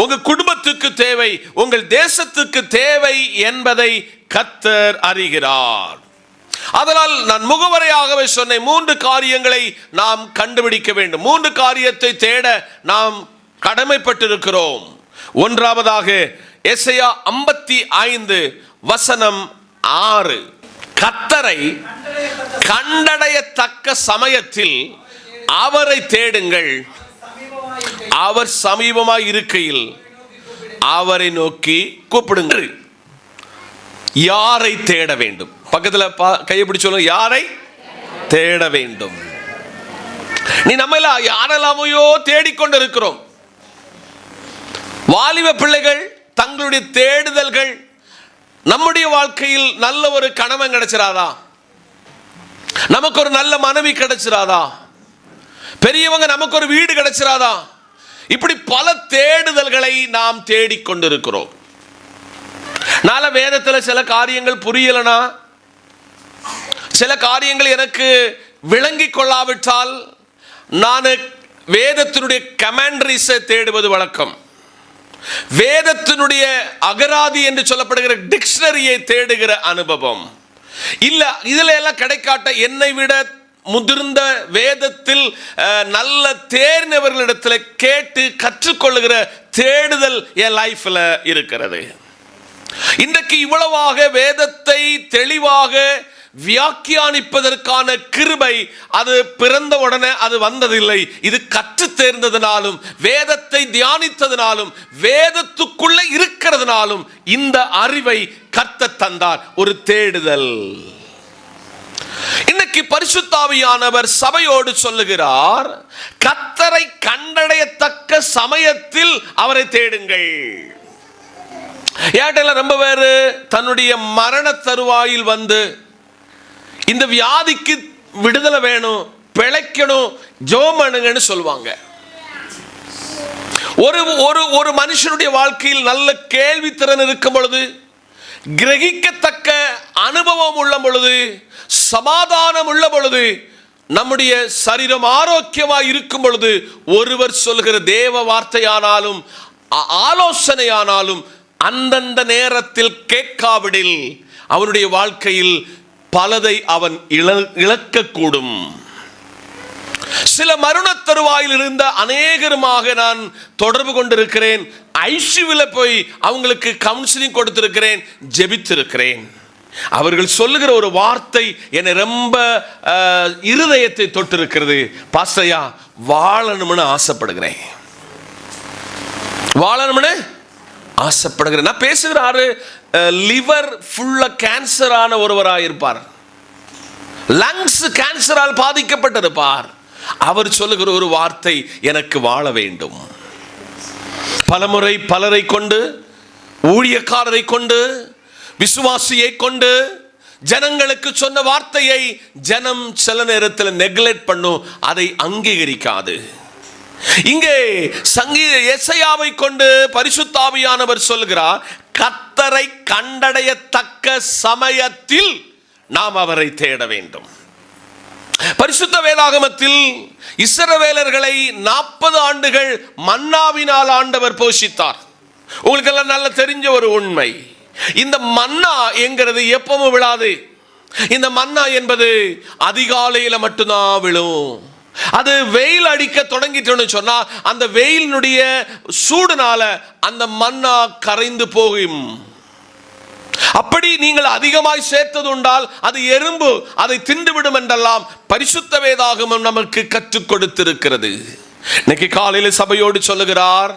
உங்க குடும்பத்துக்கு தேவை, உங்கள் தேசத்துக்கு தேவை என்பதை கர்த்தர் அறிகிறார். அதனால் நான் முகவரையாகவே சொன்னேன், 3 காரியங்களை நாம் கண்டுபிடிக்க வேண்டும். 3 காரியத்தை தேட நாம் கடமைப்பட்டிருக்கிறோம். ஒன்றாவதாக எசையா 55 வசனம் 6, கர்த்தரை கண்டடையத்தக்க சமயத்தில் அவரை தேடுங்கள், அவர் சமீபமாய் இருக்கையில் அவரை நோக்கி கூப்பிடுங்கள். யாரை தேட வேண்டும்? பக்கத்துல கையை பிடிச்சு சொல்லுங்க, யாரை தேட வேண்டும். நீ நம்ம யாரெல்லாமையோ தேடிக்கொண்டு இருக்கிறோம். வாலிப பிள்ளைகள் தங்களுடைய தேடுதல்கள், நம்முடைய வாழ்க்கையில் நல்ல ஒரு கணவன் கிடைச்சிராதா, நமக்கு ஒரு நல்ல மனைவி கிடைச்சிராதா, பெரியவங்க நமக்கு ஒரு வீடு கிடைச்சிராதா, இப்படி பல தேடுதல்களை நாம் தேடிக்கொண்டிருக்கிறோம். நால வேதத்தில் சில காரியங்கள் புரியலனா, சில காரியங்கள் எனக்கு விளங்கி கொள்ளாவிட்டால் நான் வேதத்தினுடைய கமெண்ட்ரிஸை தேடுவது வழக்கம். வேதத்தினுடைய அகராதி என்று சொல்லப்படுகிற டிக்ஷனரியை தேடுகிற அனுபவம் இல்ல. இதுல எல்லாம் கிடைக்காட்ட என்னை விட முதிர்ந்த வேதத்தில் நல்ல தேர்ந்தவர்களிடத்தில் கேட்டு கற்றுக்கொள்ளுகிற தேடுதல் என் லைஃப்ல இருக்கிறது. இன்றைக்கு இவ்வளவாக வேதத்தை தெளிவாக வியாக்கியானிப்பதற்கான கிருபை அது பிறந்த உடனே அது வந்ததில்லை. இது கற்று தேர்ந்ததினாலும் வேதத்தை தியானித்ததினாலும் வேதத்துக்குள்ள இருக்கிறதுனாலும் இந்த அறிவை கர்த்தர் தந்தார். ஒரு தேடுதல். இன்னைக்கு பரிசுத்த ஆவியானவர் சபையோடு சொல்லுகிறார், கர்த்தரை கண்டடையத்தக்க சமயத்தில் அவரை தேடுங்கள். ஏட்டல ரொம்ப பேரு தன்னுடைய மரண தருவாயில் வந்து இந்த வியாதிக்கு விடுதலை வேணும், பிழைக்கணும், ஜெபம் பண்ணுங்கன்னு சொல்லுவாங்க. ஒரு மனுஷனுடைய வாழ்க்கையில் நல்ல கேள்வி திறன் இருக்கும் பொழுது, கிரகிக்கத்தக்க அனுபவம் உள்ள பொழுது, சமாதானம் உள்ள பொழுது, நம்முடைய சரீரம் ஆரோக்கியமாக இருக்கும் பொழுது, ஒருவர் சொல்கிற தேவ வார்த்தையானாலும் ஆலோசனையானாலும் அந்தந்த நேரத்தில் கேட்காவிடில் அவனுடைய வாழ்க்கையில் பலதை அவன் இழக்கக்கூடும். சில மரண தருவாயில் இருந்த அநேகருமாக நான் தொடர்பு கொண்டிருக்கிறேன். ஐசியூவில் போய் அவங்களுக்கு கவுன்சிலிங் கொடுத்திருக்கிறேன், ஜெபித்திருக்கிறேன். அவர்கள் சொல்லுகிற ஒரு வார்த்தை என்னை ரொம்ப இருதயத்தை தொட்டிருக்கிறது. பாஸ்டரையா, வாழணும்னு ஆசைப்படுகிறேன், வாழணும்னு ஆசைப்படுகிறேன். நான் பேசுகிறாரு லிவர் ஃபுல்லா கேன்சரான ஒருவராக இருப்பார், லங்ஸ் கேன்சரால் பாதிக்கப்பட்டிருப்பார். அவர் சொல்லுகிற ஒரு வார்த்தை, எனக்கு வாழ வேண்டும். பலமுறை பலரை கொண்டு, ஊழியக்காரரை கொண்டு, விசுவாசியை கொண்டு ஜனங்களுக்கு சொன்ன வார்த்தையை ஜனம் சில நேரத்தில் நெக்லெக்ட் பண்ணும், அதை அங்கீகரிக்காது. இங்கே சங்கீத எசையாவை கொண்டு பரிசுத்த ஆவியானவர் சொல்கிறார், கர்த்தரை கண்டடையத்தக்க சமயத்தில் நாம் அவரை தேட வேண்டும். பரிசுத்த வேதாகமத்தில் இஸ்ரவேலர்களை 40 ஆண்டுகள் மன்னாவினால் ஆண்டவர் போஷித்தார். உங்களுக்கு எல்லாம் நல்ல தெரிஞ்ச ஒரு உண்மை. இந்த மன்னா என்கிறது எப்பவும் விழாது. இந்த மன்னா என்பது அதிகாலையில மட்டும்தான் விழும். அது வெயில் அடிக்க தொடங்கிட்டோன்னு சொன்னா அந்த வெயிலினுடைய சூடுனால அந்த மன்னா கரைந்து போகும். அப்படி நீங்கள் அதிகமாய் சேர்த்தது உண்டால் அது எறும்பு அதை தின்றுவிடும் என்றெல்லாம் பரிசுத்த வேதாகமம் நமக்கு கற்றுக் கொடுத்திருக்கிறது. இன்னைக்கு காலையில் சபையோடு சொல்லுகிறார்,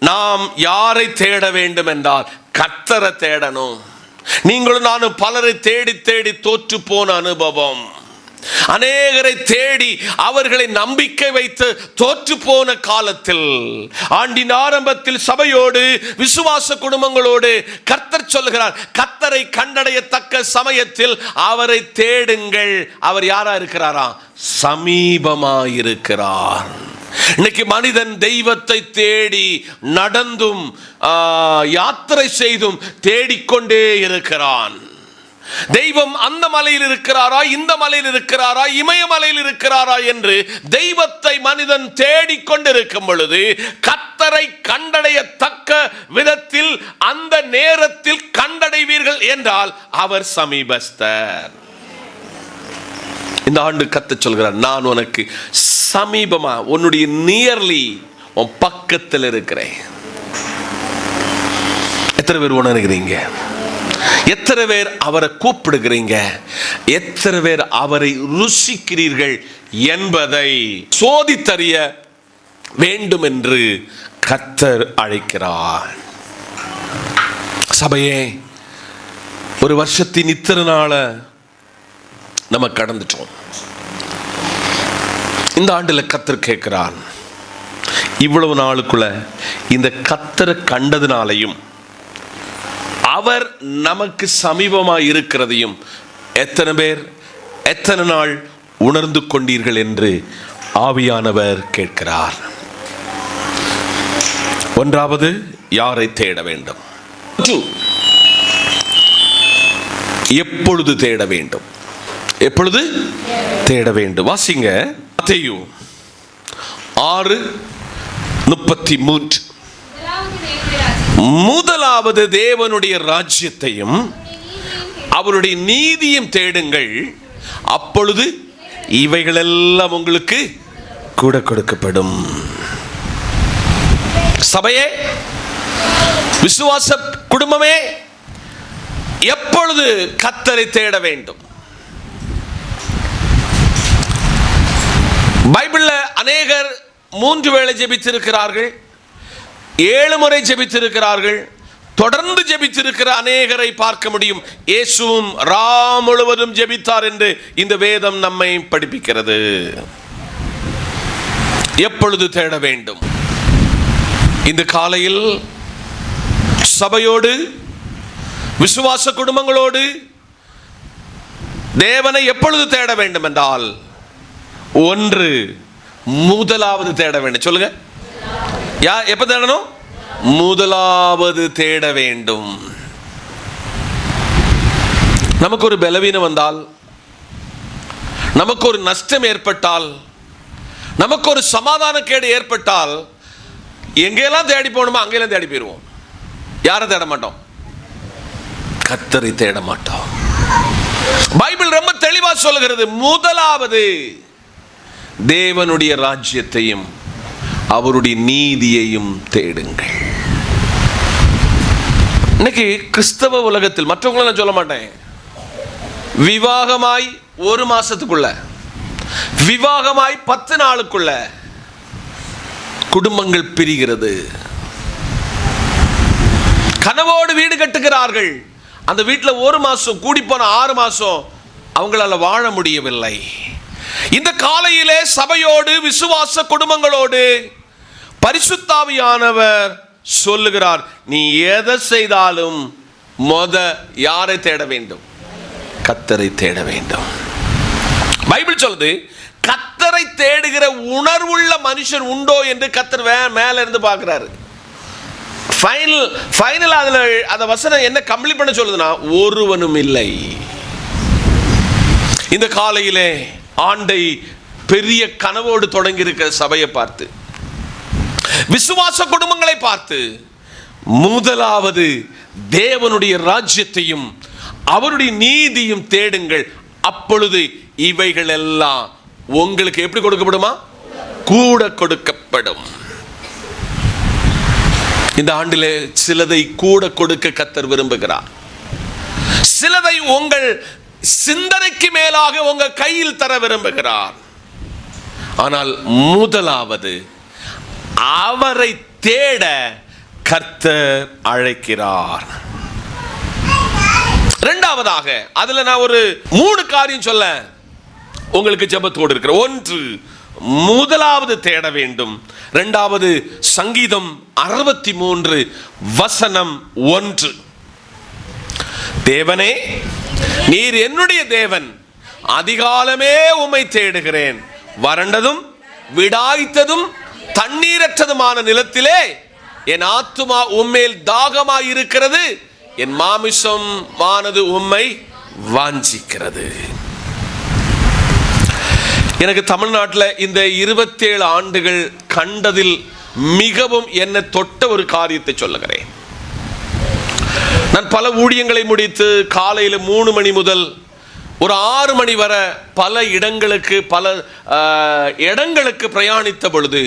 நாம் யாரை தேட வேண்டும் என்றால் கர்த்தரை தேடணும். நீங்களும் நானும் பலரை தேடி தேடி தோற்று போன அனுபவம், அநேகரை தேடி அவர்களை நம்பிக்கை வைத்து தோற்று போன காலத்தில் ஆண்டின் ஆரம்பத்தில் சபையோடு விசுவாச குடும்பங்களோடு கர்த்தர் சொல்லுகிறார், கர்த்தரை கண்டடையத்தக்க சமயத்தில் அவரை தேடுங்கள். அவர் யாரா இருக்கிறாரா? சமீபமாயிருக்கிறார். இன்னைக்கு மனிதன் தெய்வத்தை தேடி நடந்தும் யாத்திரை செய்தும் தேடிக்கொண்டே இருக்கிறான். தெய்வம் அந்த மலையில் இருக்கிறாரா, இந்த மலையில் இருக்கிறாரா, இமயமலையில் இருக்கிறாரா என்று தெய்வத்தை மனிதன் தேடிக்கொண்டிருக்கும் பொழுது கர்த்தரை கண்டடையத்தக்க விதத்தில் அந்த நேரத்தில் கண்டடைவீர்கள் என்றால் அவர் சமீபஸ்தர். இந்த ஆண்டு கர்த்தர் சொல்கிறார், நான் உனக்கு சமீபமா, உன்னுடைய நியர்லி, உன் பக்கத்தில் இருக்கிறேன். எத்தனை பேர் உணர்கிறீங்க? எத்தனை பேர் அவரை கூப்பிடுகிறீங்க? எத்தனை பேர் அவரை ருசிக்கிறீர்கள் என்பதை சோதித்தறிய வேண்டும் என்று கர்த்தர் அழைக்கிறார். சபையே, ஒரு வருஷத்தின் இத்தனை நாள நம்ம கடந்துட்டோம். இந்த ஆண்டுல கர்த்தர் கேட்கிறான், இவ்வளவு நாளுக்குள்ள இந்த கர்த்தரை கண்டதுனாலையும் அவர் நமக்கு சமீபமாக இருக்கிறதையும் எத்தனை பேர் எத்தனை நாள் உணர்ந்து கொண்டீர்கள் என்று ஆவியானவர் கேட்கிறார். ஒன்றாவது, யாரை தேட வேண்டும்? எப்பொழுது தேட வேண்டும்? எப்பொழுது தேட வேண்டும்? வாசிங்க, மத்தேயு 6:33. முதலாவது தேவனுடைய ராஜ்யத்தையும் அவருடைய நீதியும் தேடுங்கள், அப்பொழுது இவைகளெல்லாம் உங்களுக்கு கூட கொடுக்கப்படும். சபையே, விசுவாச குடும்பமே, எப்பொழுது கர்த்தரை தேட வேண்டும்? பைபிள்ல அநேகர் 3 வேளை ஜெபித்திருக்கிறார்கள், 7 முறை ஜெபித்திருக்கிறார்கள். தொடர்ந்து ஜெபித்திருக்கிற அநேகரை பார்க்க முடியும். இயேசுவும் ரா முழுவதும் ஜெபித்தார் என்று இந்த வேதம் நம்மை படிப்பிக்கிறது. எப்பொழுது தேட வேண்டும்? இந்த காலையில் சபையோடு விசுவாச குடும்பங்களோடு தேவனை எப்பொழுது தேட வேண்டும் என்றால், ஒன்று, முதலாவது தேட வேண்டும். சொல்லுங்க, எப்ப தேடணும்? முதலாவது தேட வேண்டும். நமக்கு ஒரு பலவீனம் வந்தால், நமக்கு ஒரு நஷ்டம் ஏற்பட்டால், நமக்கு ஒரு சமாதான கேடு ஏற்பட்டால், எங்கெல்லாம் தேடி போகணுமோ அங்கெல்லாம் தேடி போயிடுவோம். யாரை தேட மாட்டோம்? கர்த்தரை தேட மாட்டோம். பைபிள் ரொம்ப தெளிவா சொல்லுகிறது, முதலாவது தேவனுடைய ராஜ்யத்தையும் அவருடைய நீதியையும் தேடுங்கள். இன்னைக்கு கிறிஸ்தவ உலகத்தில், மற்றவங்கள நான் சொல்ல மாட்டேன், விவாகமாய் 1 மாசத்துக்குள்ள, விவாகமாய் 10 நாளுக்குள்ள குடும்பங்கள் பிரிகிறது. கனவோடு வீடு கட்டுகிறார்கள். அந்த வீட்டில் 1 மாசம், கூடி போன 6 மாசம் அவங்களால வாழ முடியவில்லை. இந்த காலையிலே சபையோடு, விசுவாச குடும்பங்களோடு பரிசுத்தாவியானவர் சொல்லுகிறார், நீ எதை செய்தாலும் யாரை தேட வேண்டும்? கர்த்தரை தேட வேண்டும். பைபிள் சொல்லுது, கர்த்தரை தேடுகிற உணர்வுள்ள மனுஷன் உண்டோ என்று கர்த்தர் மேல இருந்து பார்க்கிறாரு. ஃபைனல் அதுல அந்த வசனம் என்ன கம்ப்ளீட் பண்ண சொல்லுதுன்னா, ஒருவனும் இல்லை. இந்த காலையிலே ஆண்டை பெரிய கனவோடு தொடங்கி இருக்கிற சபையை பார்த்து, விசுவாச குடும்பங்களை பார்த்து, முதலாவது தேவனுடைய ராஜ்யத்தையும் அவருடைய நீதியும் தேடுங்கள், அப்பொழுது இவைகள் எல்லாம் உங்களுக்கு எப்படி கொடுக்கப்படுமா? கூட கொடுக்கப்படும். இந்த ஆண்டிலே சிலதை கூட கொடுக்க கர்த்தர் விரும்புகிறார். சிலதை உங்கள் சிந்தனைக்கு மேலாக உங்க கையில் தர விரும்புகிறார். ஆனால் முதலாவது அவரை தேட கர்த்தர் அழைக்கிறார். இரண்டாவதாக, அதுல நான் ஒரு 3 காரியம் சொல்ல உங்களுக்கு ஜெபத்தோடு இருக்கிற. 1, முதலாவது தேட வேண்டும். 2வது, சங்கீதம் 63 வசனம் 1, தேவனே நீர் என்னுடைய தேவன், அதிகாலமே உம்மை தேடுகிறேன், வறண்டதும் விடாய்த்ததும் தண்ணீரற்றதுமான நிலத்திலே என் ஆத்துமா உம்மேல் தாகமாய் இருக்கிறது, என் மாமிசம் வானது உம்மை வாஞ்சிக்கிறது. எனக்கு தமிழ்நாட்டில் இந்த 27 ஆண்டுகள் கண்டதில் மிகவும் என்னை தொட்ட ஒரு காரியத்தை சொல்லுகிறேன். நான் பல ஊழியங்களை முடித்து காலையில் 3 மணி முதல் ஒரு 6 மணி வரை பல இடங்களுக்கு பிரயாணித்த பொழுது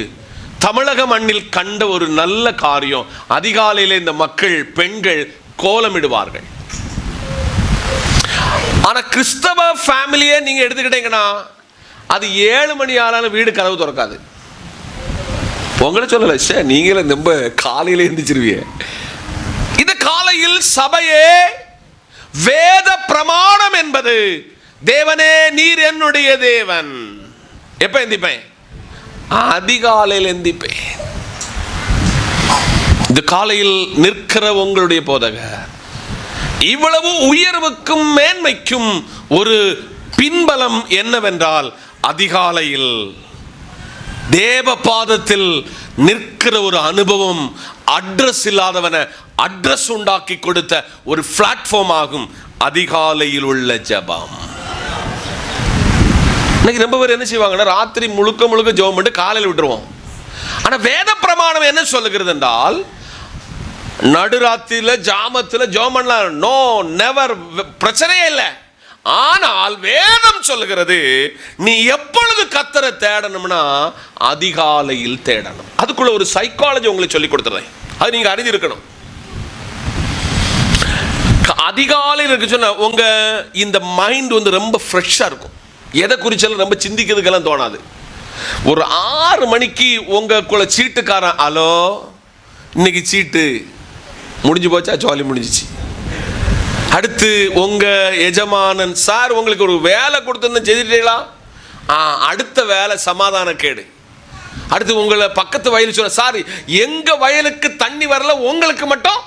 தமிழக மண்ணில் கண்ட ஒரு நல்ல காரியம், அதிகாலையில் இந்த மக்கள், பெண்கள் கோலமிடுவார்கள். ஆனா கிறிஸ்தவ ஃபேமிலியை நீங்க எடுத்துக்கிட்டீங்கன்னா, அது 7 மணி ஆனாலும் வீடு கதவு திறக்காது. உங்களை சொல்லல, நீங்களே ரொம்ப காலையில எந்திரிச்சிருவீங்க. இந்த காலையில் சபையே வேத பிரமாணம் என்பது, தேவனே நீர் என்னுடைய தேவன். எப்ப எந்திப்பேன்? அதிகாலையில் எந்திப்பேன். இந்த காலையில் நிற்கிற உங்களுடைய போதகர் இவ்வளவு உயர்வுக்கும் மேன்மைக்கும் ஒரு பின்பலம் என்னவென்றால், அதிகாலையில் தேவ பாதத்தில் நிற்கிற ஒரு அனுபவம், அட்ரஸ் இல்லாதவனை அட்ரஸ் உண்டாக்கி கொடுத்த ஒரு பிளாட்ஃபார்ம் ஆகும் அதிகாலையில் உள்ள ஜெபம். இன்னைக்கு ரொம்ப பேர் என்ன செய்வாங்கன்னா, ராத்திரி முழுக்க ஜெபம் பண்ணிட்டு காலையில் விட்டுருவோம். ஆனா வேத பிரமாணம் என்ன சொல்லுகிறது என்றால், நடுராத்திரியில ஜாமத்துல ஜெபம் பண்ணலாம், நோ நெவர், பிரச்சனையே இல்லை. ஆனால் வேதம் சொல்லுகிறது, நீ எப்பொழுது கர்த்தரை தேடணும்னா அதிகாலையில் தேடணும். அதுக்குள்ள ஒரு சைக்காலஜி உங்களுக்கு சொல்லி கொடுத்துறேன், அது நீங்க அறிஞ்சிருக்கணும். அதிகாலையில் இருக்கு சொன்னா உங்க இந்த மைண்ட் வந்து ரொம்ப ஃப்ரெஷ்ஷா இருக்கும். எதை குறிச்சாலும் ரொம்ப சிந்திக்கிறதுக்கெல்லாம் தோணாது. ஒரு 6 மணிக்கு உங்களுக்குள்ள சீட்டுக்காரன், ஹலோ இன்னைக்கு சீட்டு முடிஞ்சு போச்சா, ஜாலி முடிஞ்சிச்சு. அடுத்து உங்க எஜமானன், சார் உங்களுக்கு ஒரு வேலை கொடுத்துருந்தேன் செஞ்சுட்டீங்களா, அடுத்த வேலை சமாதான கேடு. அடுத்து உங்களை பக்கத்து வயல் சொல்ல, சார் எங்க வயலுக்கு தண்ணி வரல, உங்களுக்கு மட்டும்.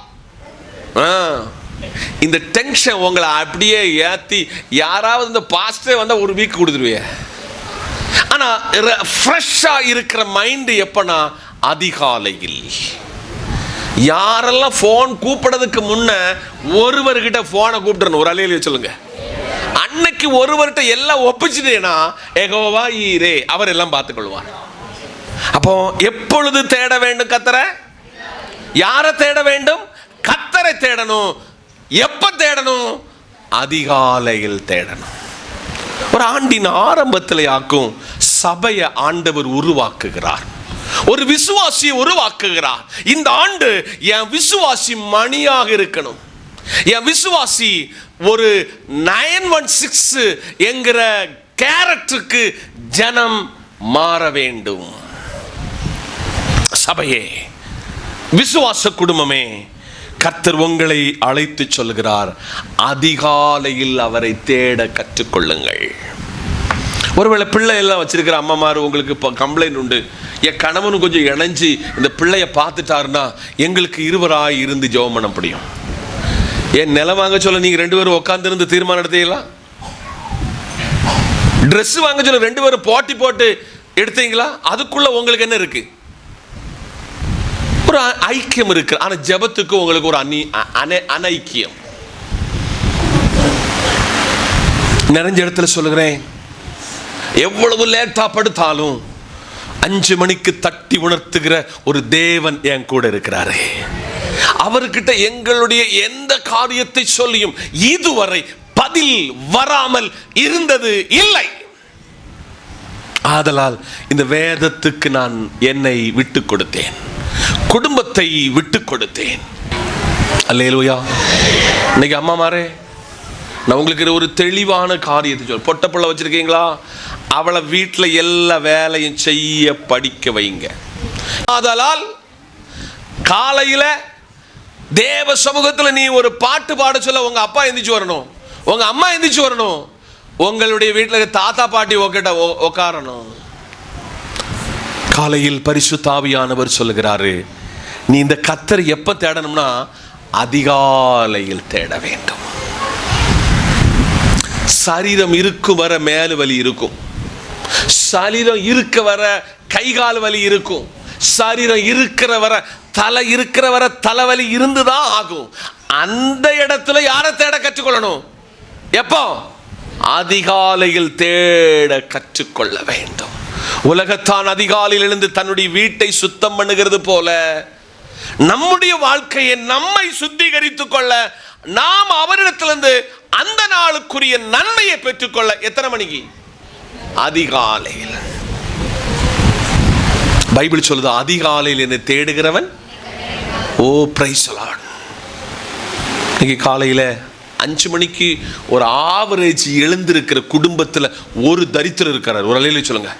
இந்த டென்ஷன் உங்களை அப்படியே ஏத்தி, யாராவது இந்த பாஸ்டே வந்தா ஒரு வீக் கொடுத்துருவீங்க. ஆனா ஃப்ரெஷ்ஷா இருக்கிற மைண்ட் எப்பனா அதிகாலையில். யாரெல்லாம் போன் கூப்பிடுறதுக்கு முன்ன ஒருவர்கிட்ட போனை கூப்பிட்டுறணும், ஒரு அலையில சொல்லுங்க. அன்னைக்கு ஒருவர்கிட்ட எல்லாம் ஒப்பிச்சுட்டேனா யெகோவா ஈரே, அவர் எல்லாம் பார்த்துக்கொள்வார். அப்போ எப்பொழுது தேட வேண்டும் கர்த்தரை? யாரை தேட வேண்டும்? கர்த்தரை தேடணும். எப்ப தேடணும்? அதிகாலையில் தேடணும். ஒரு ஆண்டின் ஆரம்பத்தில் ஆக்கும் சபையை ஆண்டவர் உருவாக்குகிறார். ஒரு விசுவாசியை உருவாக்குகிறார். இந்த ஆண்டு என் விசுவாசி மணியாக இருக்கணும், என் விசுவாசி ஒரு 916 என்கிற கேரக்டருக்கு ஜனம் மாற வேண்டும். சபையே, விசுவாச குடும்பமே, கர்த்தர் உங்களை அழைத்து சொல்கிறார், அதிகாலையில் அவரை தேட கற்றுக்கொள்ளுங்கள். ஒருவேளை பிள்ளை எல்லாம் வச்சிருக்கிற அம்மாமார் உங்களுக்கு இப்போ கம்ப்ளைண்ட் உண்டு, என் கணவனும் கொஞ்சம் இணைஞ்சு இந்த பிள்ளைய பார்த்துட்டாருன்னா எங்களுக்கு இருவராய் இருந்து ஜெபம் பண்ண முடியும். ஏன் நிலம் வாங்க சொல்ல நீங்க 2 பேரும் உட்கார்ந்து இருந்து தீர்மானம் எடுத்தீங்களா? ட்ரெஸ் வாங்க சொல்ல 2 பேரும் போட்டி போட்டு எடுத்தீங்களா? அதுக்குள்ள உங்களுக்கு என்ன இருக்கு? ஒரு ஐக்கியம் இருக்கு. ஆனா ஜெபத்துக்கு உங்களுக்கு ஒரு அனைக்கியம். நிறைஞ்ச இடத்துல சொல்லுகிறேன், எவ்வளவு லேட்டா படுத்தாலும் 5 மணிக்கு தட்டி உணர்த்துகிற ஒரு தேவன் என் கூட இருக்கிறாரு. அவர்கிட்ட எங்களுடைய எந்த காரியத்தை சொல்லியும் இதுவரை பதில் வராமல் இருந்தது இல்லை. ஆதலால் இந்த வேதத்துக்கு நான் என்னை விட்டு கொடுத்தேன், குடும்பத்தை விட்டு கொடுத்தேன். அல்லேலூயா. இன்னைக்கு அம்மா மாரே, நான் உங்களுக்கு ஒரு தெளிவான காரியத்தை சொல்ல, பொட்ட பிள்ளை வச்சிருக்கீங்களா, அவளை வீட்டில் எல்லா வேலையும் செய்ய படிக்க வைங்க. ஆதலால் காலையில் தேவ சமூகத்தில் நீ ஒரு பாட்டு பாட சொல்ல உங்க அப்பா எந்திரிச்சு வரணும், உங்க அம்மா எந்திரிச்சு வரணும், உங்களுடைய வீட்டில் தாத்தா பாட்டி உட்காரணும். காலையில் பரிசுத்த ஆவியானவர் சொல்லுகிறாரு, நீ இந்த கர்த்தரை எப்ப தேடணும்னா அதிகாலையில் தேட வேண்டும். சரீரம் இருக்கும் வர மேலு வலி இருக்கும், சரீரம் இருக்க வர கைகால் வலி இருக்கும், சரீரம் இருக்கிற வர தலை இருக்கிற வர தலைவலி இருந்துதான் ஆகும். அந்த இடத்துல யாரை தேட கற்றுக்கொள்ளணும்? எப்போ? அதிகாலையில் தேட கற்றுக்கொள்ள வேண்டும். உலகத்தான் அதிகாலையில் எழுந்து தன்னுடைய வீட்டை சுத்தம் பண்ணுகிறது போல நம்முடைய வாழ்க்கையை நம்மை சுத்திகரித்துக் கொள்ள நாம் அவரிடத்திலிருந்து அந்த நாளுக்குரிய நன்மையை பெற்றுக்கொள்ள எத்தனை மணிக்கு? அதிகாலையில். பைபிள் சொல்லுது, அதிகாலையில் என்னை தேடுகிறவன் ஓ பிரைஸ் தி லார்ட். இன்னைக்கு காலையில் 5 மணிக்கு ஒரு ஆவரேஜ் எழுந்திருக்கிற குடும்பத்தில் ஒரு தரித்திரம் இருக்கிறார். ஒரு அல்லேலூயா சொல்லுங்க.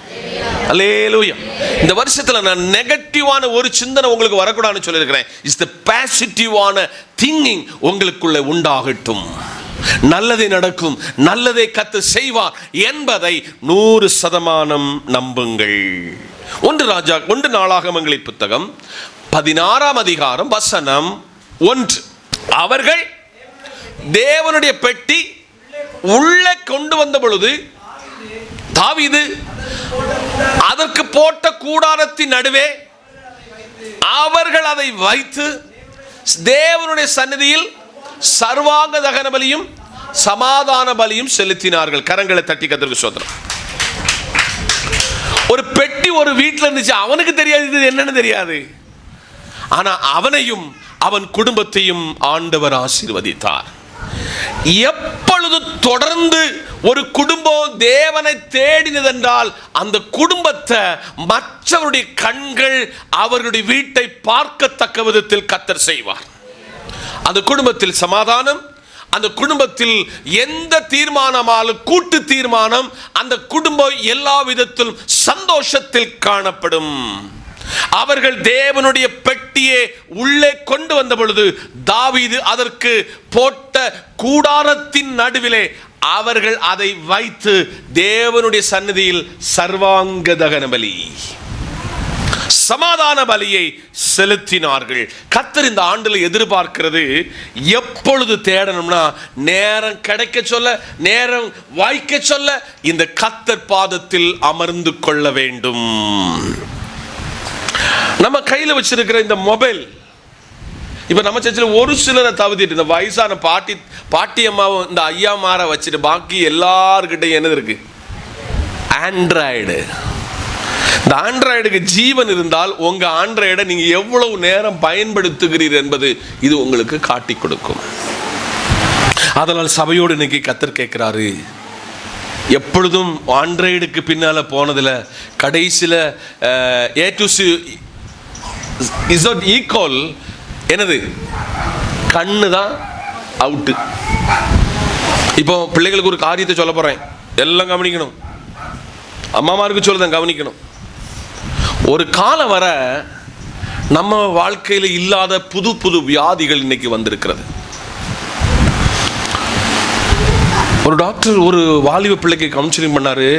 அல்லேலூயா. இந்த வருஷத்தில் நான் நெகட்டிவான ஒரு சிந்தனை உங்களுக்கு வரக்கூடாதுன்னு சொல்லியிருக்கிறேன். இட்ஸ் தி பாசிட்டிவான திங்கிங் உங்களுக்குள்ள உண்டாகட்டும். நல்லதே நடக்கும், நல்லதே கர்த்தர் செய்வார் என்பதை 100% நம்புங்கள். 1 நாளாகமங்களின் புத்தகம் 16ஆம் அதிகாரம் வசனம் 1. அவர்கள் தேவனுடைய பெட்டி உள்ளே கொண்டு வந்த பொழுது தாவீது அதற்கு போட்ட கூடாரத்தின் நடுவே அவர்கள் அதை வைத்து தேவனுடைய சந்நிதியில் சர்வாங்க தகன பலியும் சமாதான பலியும் செலுத்தினார்கள். கரங்களை தட்டி கர்த்தருக்கு ஸ்தோத்திரம். ஒரு பெட்டி ஒரு வீட்டில் இருந்துச்சு, அவனுக்கு தெரியாது இது என்னன்னு தெரியாது. ஆனா அவனையும் அவன் குடும்பத்தையும் ஆண்டவர் ஆசீர்வதித்தார். எப்பொழுது தொடர்ந்து ஒரு குடும்பம் தேவனை தேடினதென்றால் அந்த குடும்பத்தை மற்றவருடைய கண்கள் அவர்களுடைய வீட்டை பார்க்கத்தக்க விதத்தில் கர்த்தர் செய்வார். அந்த குடும்பத்தில் சமாதானம், அந்த குடும்பத்தில் எந்த தீர்மானமாலும் கூட்டு தீர்மானம், அந்த குடும்பம் எல்லா விதத்திலும் சந்தோஷத்தில் காணப்படும். அவர்கள் தேவனுடைய பெட்டியை உள்ளே கொண்டு வந்த பொழுது தாவீது அதற்கு போட்ட கூடாரத்தின் நடுவிலே அவர்கள் அதை வைத்து தேவனுடைய சந்நிதியில் சர்வாங்க தகன பலி சமாதான பலியை செலுத்தினார்கள். கர்த்தர் இந்த ஆண்டில் எதிர்பார்க்கிறது, எப்பொழுது தேடணும்னா நேரம் கிடைக்க சொல்ல, நேரம் வாய்க்க சொல்ல இந்த கர்த்தர் பாதத்தில் அமர்ந்து கொள்ள வேண்டும். நம்ம கையில் வச்சிருக்கிற இந்த மொபைல், இப்ப நம்ம சர்ச்சில் ஒரு சிலரை தவிர்த்துட்டு இந்த வயசான பாட்டி அம்மாவும் இந்த ஐயா மாற வச்சுட்டு பாக்கி எல்லார்கிட்டையும் என்னது இருக்கு? ஆண்ட்ராய்டு. இந்த ஆண்ட்ராய்டுக்கு ஜீவன் இருந்தால் உங்க ஆண்ட்ராய்டை நீங்க எவ்வளவு நேரம் பயன்படுத்துகிறீர்கள் என்பது இது உங்களுக்கு காட்டி கொடுக்கும். அதனால் சபையோடு இன்னைக்கு கர்த்தர் கேட்கிறாரு, எப்பொழுதும் ஆண்ட்ராய்டுக்கு பின்னால போனதுல கடைசியில் ஏ டு இசட் ஈக்குவல் என்னது, கண்ணு தான் அவுட்டு. இப்போ பிள்ளைகளுக்கு ஒரு காரியத்தை சொல்ல போறேன், எல்லாம் கவனிக்கணும். அம்மாமாருக்கு சொல்லுதான் கவனிக்கணும். ஒரு காலம் வர நம்ம வாழ்க்கையில் இல்லாத புது புது வியாதிகள் இன்னைக்கு வந்திருக்கிறது. ஒரு டாக்டர் ஒரு வாலிப பிள்ளைக்கு கவுன்சிலிங் பண்ணாரு.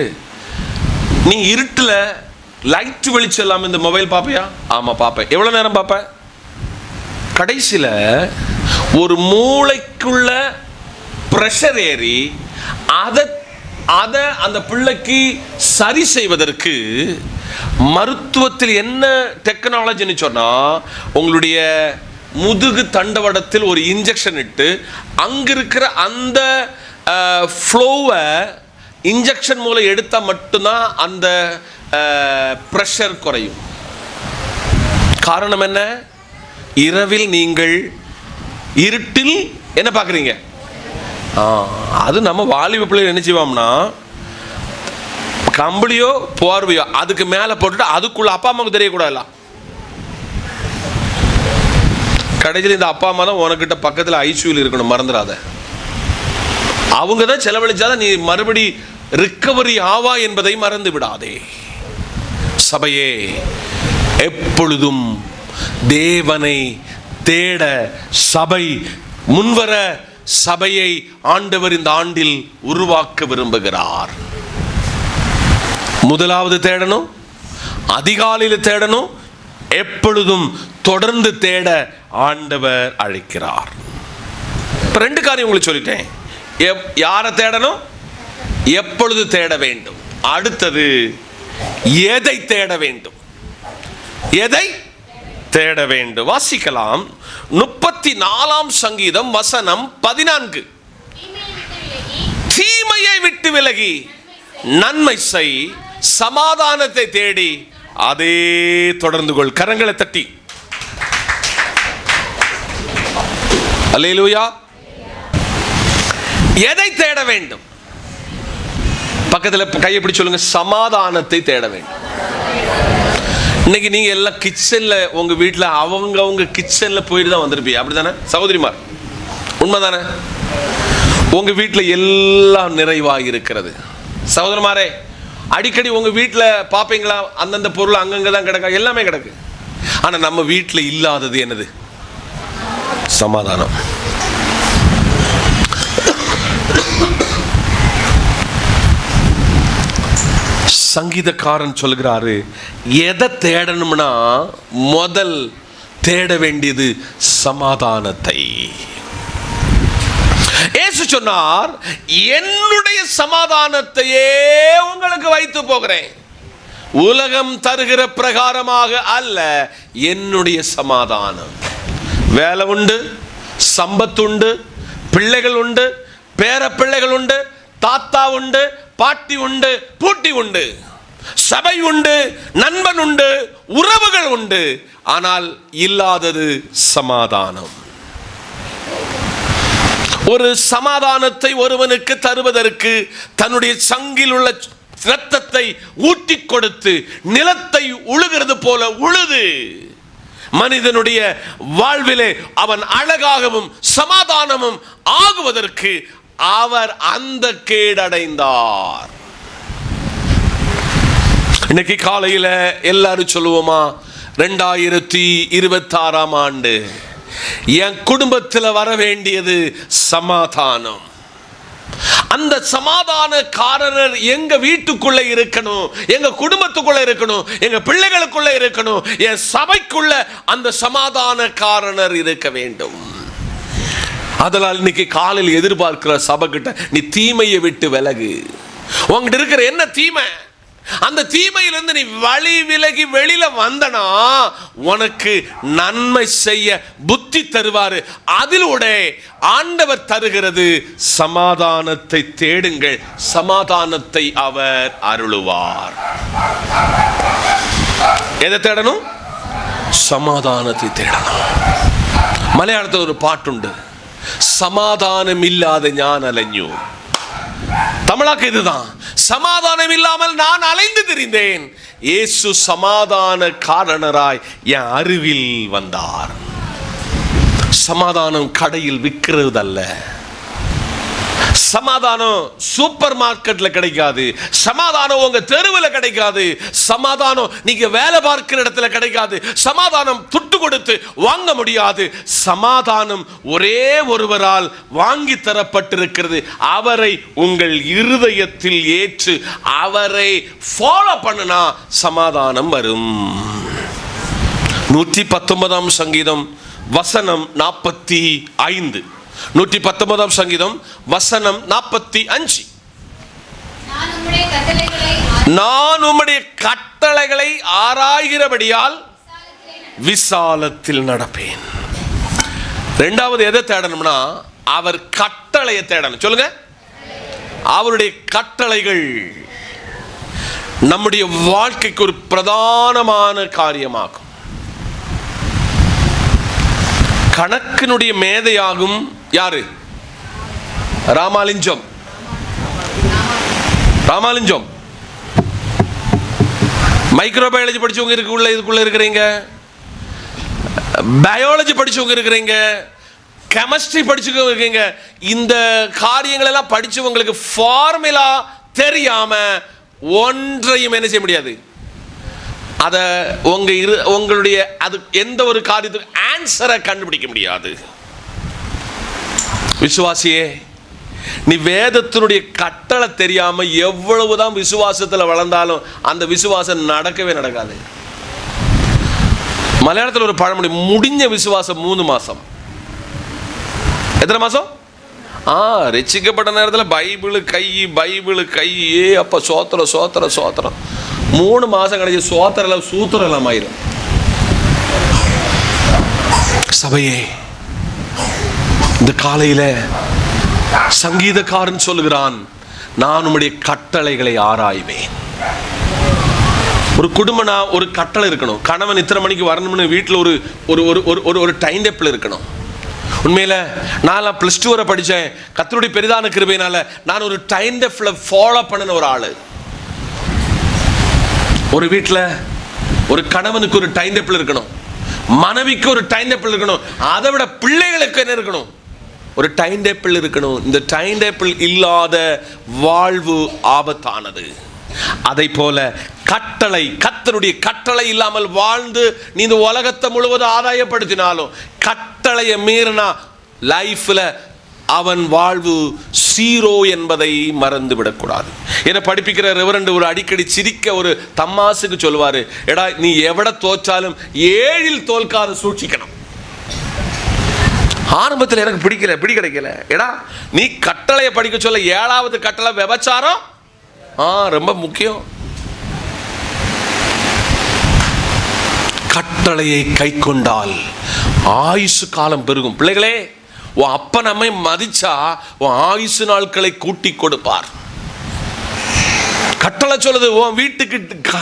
நீ இருட்டில் லைட் வெளிச்சம் இல்லாமல் இந்த மொபைல் பார்ப்பியா? ஆமாம் பார்ப்பேன். எவ்வளோ நேரம் பார்ப்பேன்? கடைசியில் ஒரு மூளைக்குள்ள ப்ரெஷர் ஏறி அதை அந்த பிள்ளைக்கு சரி செய்வதற்கு மருத்துவத்தில் என்ன டெக்னாலஜின்னு சொன்னால், உங்களுடைய முதுகு தண்டவடத்தில் ஒரு இன்ஜெக்ஷன் இட்டு அங்கே இருக்கிற அந்த ஃப்ளோவை இன்ஜெக்ஷன் மூலம் எடுத்தால் மட்டும்தான் அந்த ப்ரெஷர் குறையும். காரணம் என்ன? இரவில் நீங்கள் இருட்டில் என்ன பார்க்குறீங்க? அது நம்ம வாலிப பிள்ளை என்ன செய்வோம்னா, கம்பளியோ போர்வையோ அதுக்கு மேலே போட்டுட்டு அதுக்குள்ள அப்பா அம்மாவுக்கு தெரியக்கூடாதுல்ல. கடைசியில் இந்த அப்பா அம்மா தான் உனக்கிட்ட பக்கத்தில் ஐசியூவில் இருக்கணும், மறந்துடாத. அவங்க தான் செலவழிச்சாதான் நீ மறுபடி ரிக்கவரி ஆவா என்பதை மறந்து விடாதே. சபையே, எப்பொழுதும் தேவனை தேட சபை முன்வர, சபையை ஆண்டவர் இந்த ஆண்டில் உருவாக்க விரும்புகிறார். முதலாவது தேடணும், அதிகாலையில் தேடணும், எப்பொழுதும் தொடர்ந்து தேட ஆண்டவர் அழைக்கிறார். இப்ப 2 காரியம் உங்களுக்கு சொல்லிட்டேன். யாரை தேடணும், எப்பொழுது தேட வேண்டும், அடுத்தது எதை தேட வேண்டும். எதை தேட வேண்டும்? வாசிக்கலாம். 34ஆம் சங்கீதம் வசனம் 14. தீமையை விட்டு விலகி நன்மை செய், சமாதானத்தை தேடி அதே தொடர்ந்து கொள். கரங்களை தட்டி அல்லேலூயா. எதை தேட வேண்டும்? பக்கத்தில் கையை பிடிச்சு சொல்லுங்க, சமாதானத்தை தேட வேண்டும். இன்னைக்கு நீங்க எல்லாம் கிச்சன்ல, உங்க வீட்டில் அவங்க கிச்சன்ல போயிட்டு தான் வந்திருப்பீங்க, அப்படித்தானே சகோதரிமார்? உண்மைதானே? உங்க வீட்டில் எல்லாம் நிறைவாக இருக்கிறது. சகோதரமாரே, அடிக்கடி உங்க வீட்டில் பார்ப்பீங்களா, அந்தந்த பொருள் அங்கங்க தான் கிடக்கு, எல்லாமே கிடக்கு. ஆனா நம்ம வீட்டில் இல்லாதது என்னது? சமாதானம். சங்கீதக்காரன் சொல்கிறாரு, எதை தேடணும்னா முதல் தேட வேண்டியது சமாதானத்தை. இயேசு சொன்னார், என்னுடைய சமாதானத்தையே உங்களுக்கு வைத்து போகிறேன், உலகம் தருகிற பிரகாரமாக அல்ல, என்னுடைய சமாதானம். வேலை உண்டு, சம்பத்து உண்டு, பிள்ளைகள் உண்டு, பேர பிள்ளைகள் உண்டு, தாத்தா உண்டு, பாட்டி உண்டு, பூட்டி உண்டு, சபை உண்டு, நண்பன் உண்டு, உறவுகள் உண்டு. ஆனால் இல்லாதது சமாதானம். ஒரு சமாதானத்தை ஒருவனுக்கு தருவதற்கு தன்னுடைய சங்கில் உள்ள இரத்தத்தை ஊட்டி கொடுத்து நிலத்தை உழுகிறது போல உழுது மனிதனுடைய வாழ்விலே அவன் அழகாகவும் சமாதானமும் ஆகுவதற்கு அவர் அந்த கேடடைந்தார். இன்னைக்கு காலையில எல்லாரும் சொல்லுவோமா, 2026ஆம் ஆண்டு என் குடும்பத்தில் வர வேண்டியது சமாதானம். அந்த சமாதானக்காரர் எங்க வீட்டுக்குள்ள இருக்கணும், எங்க குடும்பத்துக்குள்ள இருக்கணும், எங்க பிள்ளைகளுக்குள்ள இருக்கணும், என் சபைக்குள்ள அந்த சமாதானக்காரர் இருக்க வேண்டும். அதனால் இன்னைக்கு காலையில் எதிர்பார்க்கிற சபை கிட்ட, நீ தீமையை விட்டு விலகு. உங்ககிட்ட இருக்கிற என்ன தீமை, அந்த தீமையிலிருந்து நீ வழி விலகி வெளியில வந்தனா உனக்கு நன்மை செய்ய புத்தி தருவாரு. அதிலூட ஆண்டவர் தருகிறது சமாதானத்தை தேடுங்கள், சமாதானத்தை அவர் அருளுவார். எதை தேடணும்? சமாதானத்தை தேடணும். மலையாளத்தில் ஒரு பாட்டுண்டு, சமாதானம் இல்லாத ஞான் அலைഞ്ഞു. தமிழாக்க இதுதான். சமாதானம் இல்லாமல் நான் அலைந்து திரிந்தேன், இயேசு சமாதான காரணராய் என் அருகில் வந்தார். சமாதானம் கடையில் விற்கிறது அல்ல. சமாதானம் சூப்பர் மார்க்கெட்ல கிடைக்காது. சமாதானம் உங்க தெருவில் கிடைக்காது. சமாதானம் நீங்க வேலை பார்க்கிற இடத்துல கிடைக்காது. சமாதானம் துட்டு கொடுத்து வாங்க முடியாது. சமாதானம் ஒரே ஒருவரால் வாங்கி தரப்பட்டிருக்கிறது. அவரை உங்கள் இருதயத்தில் ஏற்று அவரை ஃபாலோ பண்ணுனா சமாதானம் வரும். 119 சங்கீதம் வசனம் 45. 119 சங்கீதம் வசனம் 45. நான் உம்முடைய கட்டளைகளை ஆராய்கிறபடியால் விசாலத்தில் நடப்பேன். இரண்டாவது எதை தேடணும்னா அவர் கட்டளையை தேடணும். சொல்லுங்க, அவருடைய கட்டளைகள் நம்முடைய வாழ்க்கைக்கு ஒரு பிரதானமான காரியமாகும். கணக்கினுடைய மேதையாகும் யாரு? ராமாலிங்கம். மைக்ரோபயாலஜி படிச்சவங்க இதுக்குள்ள இருக்கிறீங்க, பயாலஜி படிச்சவங்க இருக்கிறீங்க, கெமிஸ்ட்ரி படிச்சவங்க இருக்கீங்க. இந்த காரியங்கள் எல்லாம் படிச்சவங்களுக்கு ஃபார்முலா தெரியாம ஒன்றையும் என்ன செய்ய முடியாது. அதை உங்களுடைய அது எந்த ஒரு காரியத்துக்கு ஆன்சரை கண்டுபிடிக்க முடியாது. விசுவாசியே, நீ வேதத்தினுடைய கட்டளை தெரியாம எவ்வளவுதான் விசுவாசத்தில் வளர்ந்தாலும் அந்த விசுவாசம் நடக்கவே நடக்காது. மலையாளத்தில் ஒரு பழமொழி, முடிஞ்ச விசுவாசம் 3 மாசம். எத்தனை மாசம்? ரட்சிக்கப்பட்ட நேரத்தில் பைபிள் கை அப்ப சோத்திரம் 3 மாசம் கழிச்சு சூத்திரம் ஆயிரும். சபையே, இந்த காலையில சங்கீதக்காரன் சொல்லுகிறான், நான் உம்முடைய கட்டளைகளை ஆராய்வேன். ஒரு குடும்பம்னா ஒரு கட்டளை இருக்கணும். கணவன் இத்தனை மணிக்கு வரணும்னு வீட்டில் ஒரு டைம் டேபிள் இருக்கணும். உண்மையில நான் +2 வரை படித்தேன். கர்த்தருடைய பெரிதான கிருபையினால நான் ஒரு டைம் டேபிளை ஃபாலோ பண்ணின ஒரு ஆளு. ஒரு வீட்டில் ஒரு கணவனுக்கு ஒரு டைம் டேபிள் இருக்கணும், மனைவிக்கு ஒரு டைம் டேபிள் இருக்கணும், அதை விட பிள்ளைகளுக்கு என்ன இருக்கணும்? ஒரு டைம் டேபிள் இருக்கணும். இந்த டைம் டேபிள் இல்லாத வாழ்வு ஆபத்தானது. அதை போல கர்த்தருடைய கட்டளை இல்லாமல் வாழ்ந்து நீ இந்த உலகத்தை முழுவதும் ஆதாயப்படுத்தினாலும் கட்டளையை மீறினா லைஃப்ல அவன் வாழ்வு சீரோ என்பதை மறந்து விடக்கூடாது. என்னை படிப்பிக்கிற ரெவரண்ட் ஒரு அடிக்கடி சிரிக்க ஒரு தம்மாசுக்கு சொல்லுவாரு, எடா நீ எவட தோச்சாலும் 7இல் தோல்காத சூழ்ச்சிக்கணும். ஆரம்பத்தில் எனக்கு பிடி கிடைக்கல. எடா நீ கட்டளையை படிக்க சொல்ல 7வது கட்டளை விபச்சாரம் ரொம்ப முக்கியம். கட்டளையை கை கொண்டால் ஆயுசு காலம் பெருகும். பிள்ளைகளே, உன் அப்ப நம்மை மதிச்சா உன் ஆயுசு நாட்களை கூட்டி கொடுப்பார். கட்டளை சொல்லுது, உன் வீட்டுக்கு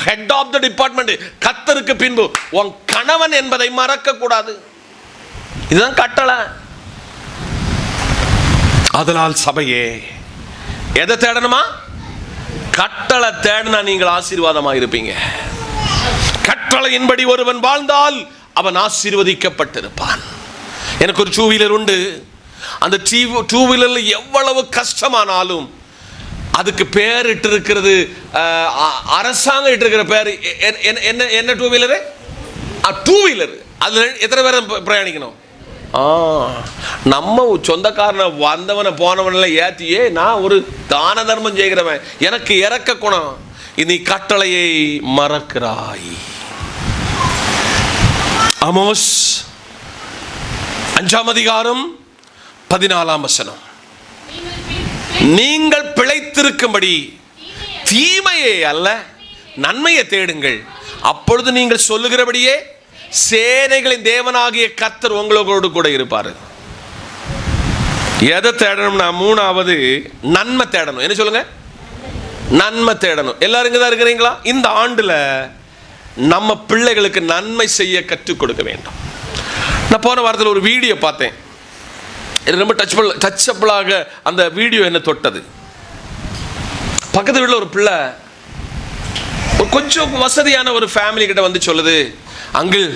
ஹெட் ஆஃப் த டிபார்ட்மெண்ட் கர்த்தருக்கு பின்பு உன் கணவன் என்பதை மறக்க கூடாது. இதுதான் கட்டளை. அதனால் சபையே, எதை தேடணுமா? கட்டளை தேடினா நீங்கள் ஆசீர்வாதமாக இருப்பீங்க. கட்டளையின்படி ஒருவன் வாழ்ந்தால் அவன் ஆசீர்வதிக்கப்பட்டிருப்பான். எனக்கு ஒரு 2 வீலர் உண்டு. அந்த 2 வீலர்ல எவ்வளவு கஷ்டமானாலும் அதுக்கு பேர் இட்டு இருக்கிறது, அரசாங்கம் இட்டு இருக்கிற பேர் என்ன 2 வீலரு? 2 வீலர். அதுல எத்தனை பேர் பிரயாணிக்கணும்? நம்ம சொந்தக்காரனை வந்தவனை போனவன ஏத்தியே நான் ஒரு தான தர்மம் செய்கிறவன், எனக்கு இறக்க குணம், நீ கட்டளையை மறக்கிறாய். ஆமோஸ் 5ஆம் அதிகாரம் 14ஆம் வசனம், நீங்கள் பிழைத்திருக்கும்படி தீமையை அல்ல நன்மையை தேடுங்கள், அப்பொழுது நீங்கள் சொல்லுகிறபடியே சேனைகளின் தேவனாகிய கர்த்தர் உங்களோடு கூட இருப்பாரு. எதை தேடணும்னா 3வது நன்மை தேடணும். என்ன சொல்லுங்க? நன்மை தேடணும். எல்லாரும் இங்க தான் இருக்கிறீங்களா? இந்த ஆண்டுல நம்ம பிள்ளைகளுக்கு நன்மை செய்ய கற்றுக் கொடுக்க வேண்டும். நான் போன வாரத்தில் ஒரு வீடியோ பார்த்தேன். ரொம்ப டச்சபிளாக அந்த வீடியோ என்ன தொட்டது. பக்கத்து வீட்டில் ஒரு பிள்ளை கொஞ்சம் வசதியான ஒரு ஃபேமிலி கிட்ட வந்து சொல்லுது, அங்கிள்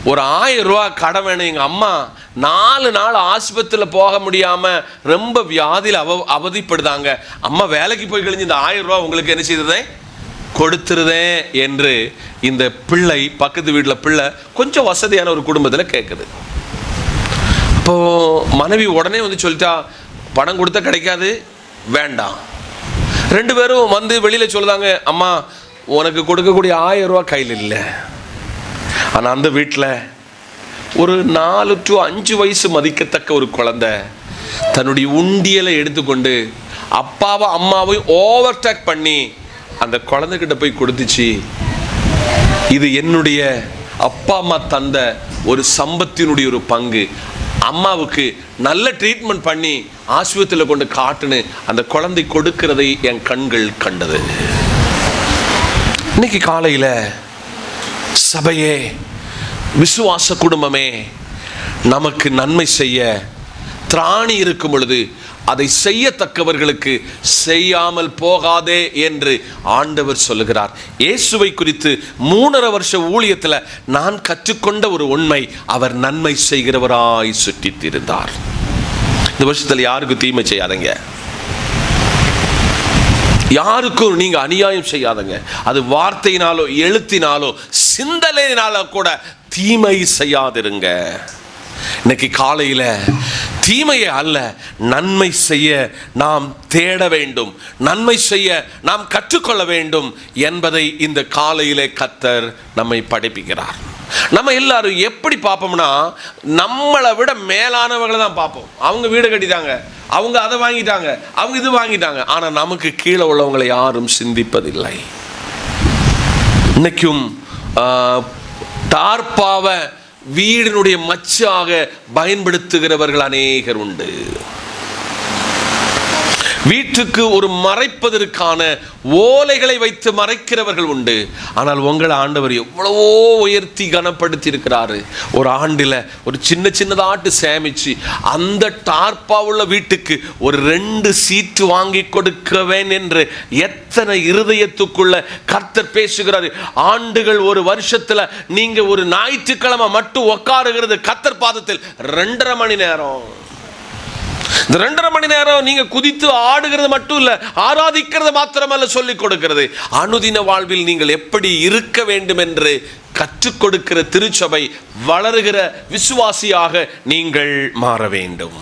ஒரு 1000 ரூபா கடன் வேணும், எங்கள் அம்மா 4 நாள் ஆஸ்பத்திரியில் போக முடியாமல் ரொம்ப வியாதியில் அவதிப்படுதாங்க, அம்மா வேலைக்கு போய் கழிஞ்சு இந்த 1000 ரூபா உங்களுக்கு என்ன செய்ததேன் கொடுத்துருதேன் என்று இந்த பிள்ளை, பக்கத்து வீட்டில் பிள்ளை கொஞ்சம் வசதியான ஒரு குடும்பத்தில் கேட்குது. அப்போது மனைவி உடனே வந்து சொல்லிட்டா, பணம் கொடுத்தா கிடைக்காது, வேண்டாம். 2 பேரும் வந்து வெளியில் சொல்லுதாங்க, அம்மா உனக்கு கொடுக்கக்கூடிய 1000 ரூபா கையில் இல்லை. ஆனால் அந்த வீட்டில் ஒரு 4 to 5 வயசு மதிக்கத்தக்க ஒரு குழந்தை தன்னுடைய உண்டியலை எடுத்துக்கொண்டு அப்பாவை அம்மாவையும் ஓவர்டேக் பண்ணி அந்த குழந்தைகிட்ட போய் கொடுத்துச்சு. இது என்னுடைய அப்பா அம்மா தந்த ஒரு சம்பத்தினுடைய ஒரு பங்கு. அம்மாவுக்கு நல்ல ட்ரீட்மெண்ட் பண்ணி ஆஸ்பத்திரியில் கொண்டு காட்டுன்னு அந்த குழந்தை கொடுக்கிறதை என் கண்கள் கண்டது. இன்னைக்கு காலையில் சபையே, விசுவாச குடும்பமே, நமக்கு நன்மை செய்ய திராணி இருக்கும் பொழுது அதை செய்யத்தக்கவர்களுக்கு செய்யாமல் போகாதே என்று ஆண்டவர் சொல்லுகிறார். இயேசுவை குறித்து 3.5 வருஷ ஊழியத்தில் நான் கற்றுக்கொண்ட ஒரு உண்மை, அவர் நன்மை செய்கிறவராய் சுற்றித் இருந்தார். இந்த வருஷத்தில் யாருக்கும் தீமை செய்யாதீங்க, யாருக்கும் நீங்க அநியாயம் செய்யாதங்க. அது வார்த்தையினாலோ எழுத்தினாலோ சிந்தனையினாலோ கூட தீமை செய்யாதிருங்க. இன்னைக்கு காலையில் தீமையை அல்ல, நன்மை செய்ய நாம் தேட வேண்டும், நன்மை செய்ய நாம் கற்றுக்கொள்ள வேண்டும் என்பதை இந்த காலையிலே கர்த்தர் நம்மை படிப்பிக்கிறார். நம்ம எல்லாரும் எப்படி பார்ப்போம்னா, நம்மளை விட மேலானவங்களை தான் பார்ப்போம். அவங்க வீடு கட்டிட்டாங்க, அவங்க அதை வாங்கிட்டாங்க, அவங்க இது வாங்கிட்டாங்க. ஆனால் நமக்கு கீழே உள்ளவங்களை யாரும் சிந்திப்பதில்லை. இன்னைக்கும் தார்ப்பாவை வீடினுடைய மச்சாக பயன்படுத்துகிறவர்கள் அநேகர் உண்டு. வீட்டுக்கு ஒரு மறைப்பதற்கான ஓலைகளை வைத்து மறைக்கிறவர்கள் உண்டு. ஆனால் உங்களை ஆண்டவர் எவ்வளவோ உயர்த்தி கனப்படுத்தி இருக்கிறாரு. ஒரு ஆண்டில் ஒரு சின்னதாட்டு சேமிச்சு அந்த டார்ப்பா உள்ள வீட்டுக்கு ஒரு 2 சீட்டு வாங்கி கொடுக்கவேன் என்று எத்தனை இருதயத்துக்குள்ள கர்த்தர் பேசுகிறாரு. ஆண்டுகள், ஒரு வருஷத்துல நீங்க ஒரு ஞாயிற்றுக்கிழமை மட்டும் உட்காருகிறது கர்த்தர் பாதத்தில் 2.5 மணி நேரம். இந்த 2.5 மணி நேரம் நீங்க குதித்து ஆடுகிறது மட்டும் இல்ல, ஆராதிக்கிறது மாத்திரமல்ல, சொல்லிக் கொடுக்கிறது. அனுதின வாழ்வில் நீங்கள் எப்படி இருக்க வேண்டும் என்று கற்றுக் கொடுக்கிற திருச்சபை, வளருகிற விசுவாசியாக நீங்கள் மாற வேண்டும்.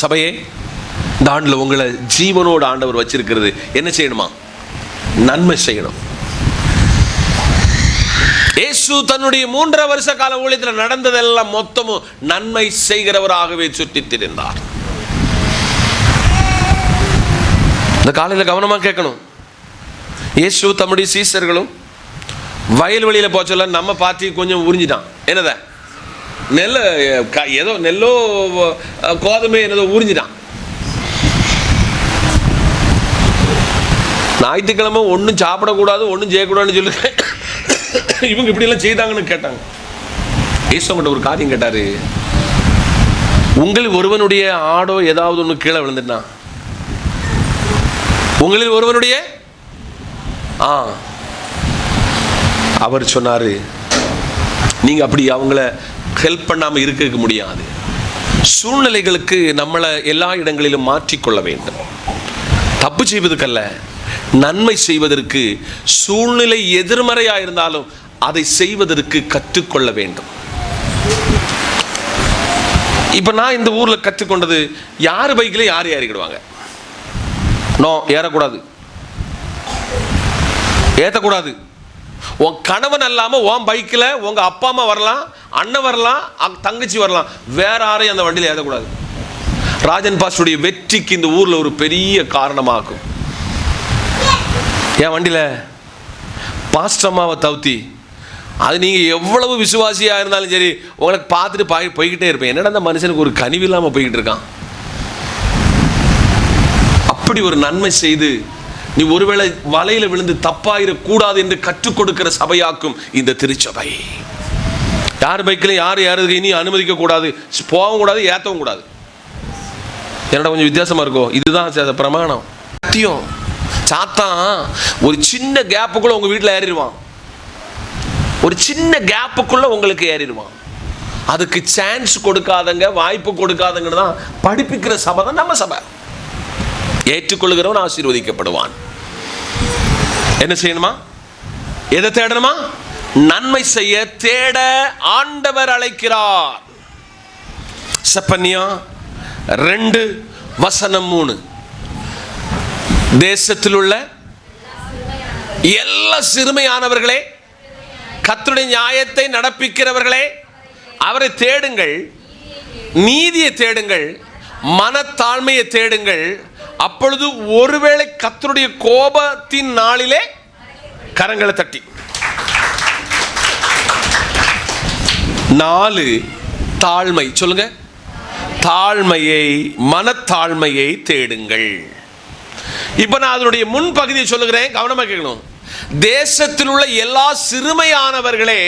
சபையே, இந்த ஆண்டுல உங்களை ஜீவனோடு ஆண்டவர் வச்சிருக்கிறது. என்ன செய்யணுமா? நன்மை செய்யணும். இயேசு தன்னுடைய 3.5 வருஷ கால ஊழியத்தில் நடந்ததெல்லாம் மொத்தமும் நன்மை செய்கிறவராகவே சுற்றித் திரிந்தார். இந்த காலையில் கவனமாக கேட்கணும். இயேசு தம்முடைய சீசர்களும் வயல்வெளியில் போச்சல நம்ம பார்த்து கொஞ்சம் உறிஞ்சிட்டான். என்னத ஏதோ நெல்லோ கோதுமை என்னதோ உறிஞ்சிட்டான். ஞாயிற்றுக்கிழமை ஒன்றும் சாப்பிடக்கூடாது, ஒன்றும் செய்யக்கூடாதுன்னு சொல்லி இவங்க இப்படி எல்லாம் செய்தாங்கன்னு கேட்டாங்க. ஏசவங்கிட்ட ஒரு காரியம் கேட்டாரு, உங்களில் ஒருவனுடைய ஆடோ ஏதாவது ஒன்று கீழே விழுந்துட்டா, உங்களில் ஒருவனுடைய அவர் சொன்னாரு, நீங்க அப்படி அவங்கள ஹெல்ப் பண்ணாம இருக்க முடியாது. சூழ்நிலைகளுக்கு நம்மளை எல்லா இடங்களிலும் மாற்றிக்கொள்ள வேண்டும். தப்பு செய்வதற்கல்ல, நன்மை செய்வதற்கு. சூழ்நிலை எதிர்மறையா இருந்தாலும் அதை செய்வதற்கு கற்றுக்கொள்ள வேண்டும். இப்ப நான் இந்த ஊர்ல கற்றுக்கொண்டது, யாரு பைக்ல யாரு ஏறிக்கிடுவாங்க, நோ, ஏறக்கூடாது, ஏற்றக்கூடாது. உன் கணவன் அல்லாம உன் பைக்கில் உங்க அப்பா அம்மா வரலாம், அண்ணன் வரலாம், தங்கச்சி வரலாம், வேற யாரையும் அந்த வண்டியில் ஏற்றக்கூடாது. ராஜன் பாஸ்டருடைய வெற்றிக்கு இந்த ஊர்ல ஒரு பெரிய காரணமாகும். என் வண்டியில் பாஸ்டர் அம்மாவை தவுத்தி, அது நீங்கள் எவ்வளவு விசுவாசியாக இருந்தாலும் சரி, உங்களுக்கு பார்த்துட்டு போய்கிட்டே இருப்பேன். என்னடா அந்த மனுஷனுக்கு ஒரு கனிவு இல்லாமல் போய்கிட்டு இருக்கான். அப்படி ஒரு நன்மை செய்து நீ ஒருவேளை வலையில் விழுந்து தப்பாயிடக்கூடாது என்று கற்றுக் கொடுக்கிற சபையாக்கும் இந்த திருச்சபை. யார் பைக்கில் யார் ஏறது இனி அனுமதிக்க கூடாது, போகவும் கூடாது, ஏற்றவும் கூடாது. என்னடா கொஞ்சம் வித்தியாசமா இருக்கும், இதுதான் பிரமாணம். சத்தியம். சாத்தான் ஒரு சின்ன கேப்புக்குள்ள உங்க வீட்டில் ஏறிடுவான், ஒரு சின்ன கேப்புக்குள்ள உங்களுக்கு ஏறிடுவான். அதுக்கு சான்ஸ் கொடுக்காதங்க, வாய்ப்பு கொடுக்காதங்கன்னு தான் படிப்பிக்கிற சபை தான் நம்ம சபை. ஏற்றுக்கொள்கிறவன் ஆசீர்வதிக்கப்படுவான். என்ன செய்யணுமா? எதை தேடணுமா? நன்மை செய்ய தேட ஆண்டவர் அழைக்கிறார். செப்பனியா 2:3 தேசத்தில் உள்ள எல்லா சிறுமையானவர்களே, கர்த்தருடைய நியாயத்தை நடப்பிக்கிறவர்களே, அவரை தேடுங்கள், நீதியை தேடுங்கள், மனத்தாழ்மையை தேடுங்கள். அப்பொழுது ஒருவேளை கர்த்தருடைய கோபத்தின் நாளிலே கரங்களை தட்டி 4 தாழ்மை சொல்லுங்க. தாழ்மையை, மனத்தாழ்மையை தேடுங்கள். இப்ப நான் அதனுடைய முன் பகுதியை சொல்லுகிறேன், கவனமா கேட்கணும். தேசத்தில் உள்ள எல்லா சிறுமையானவர்களே,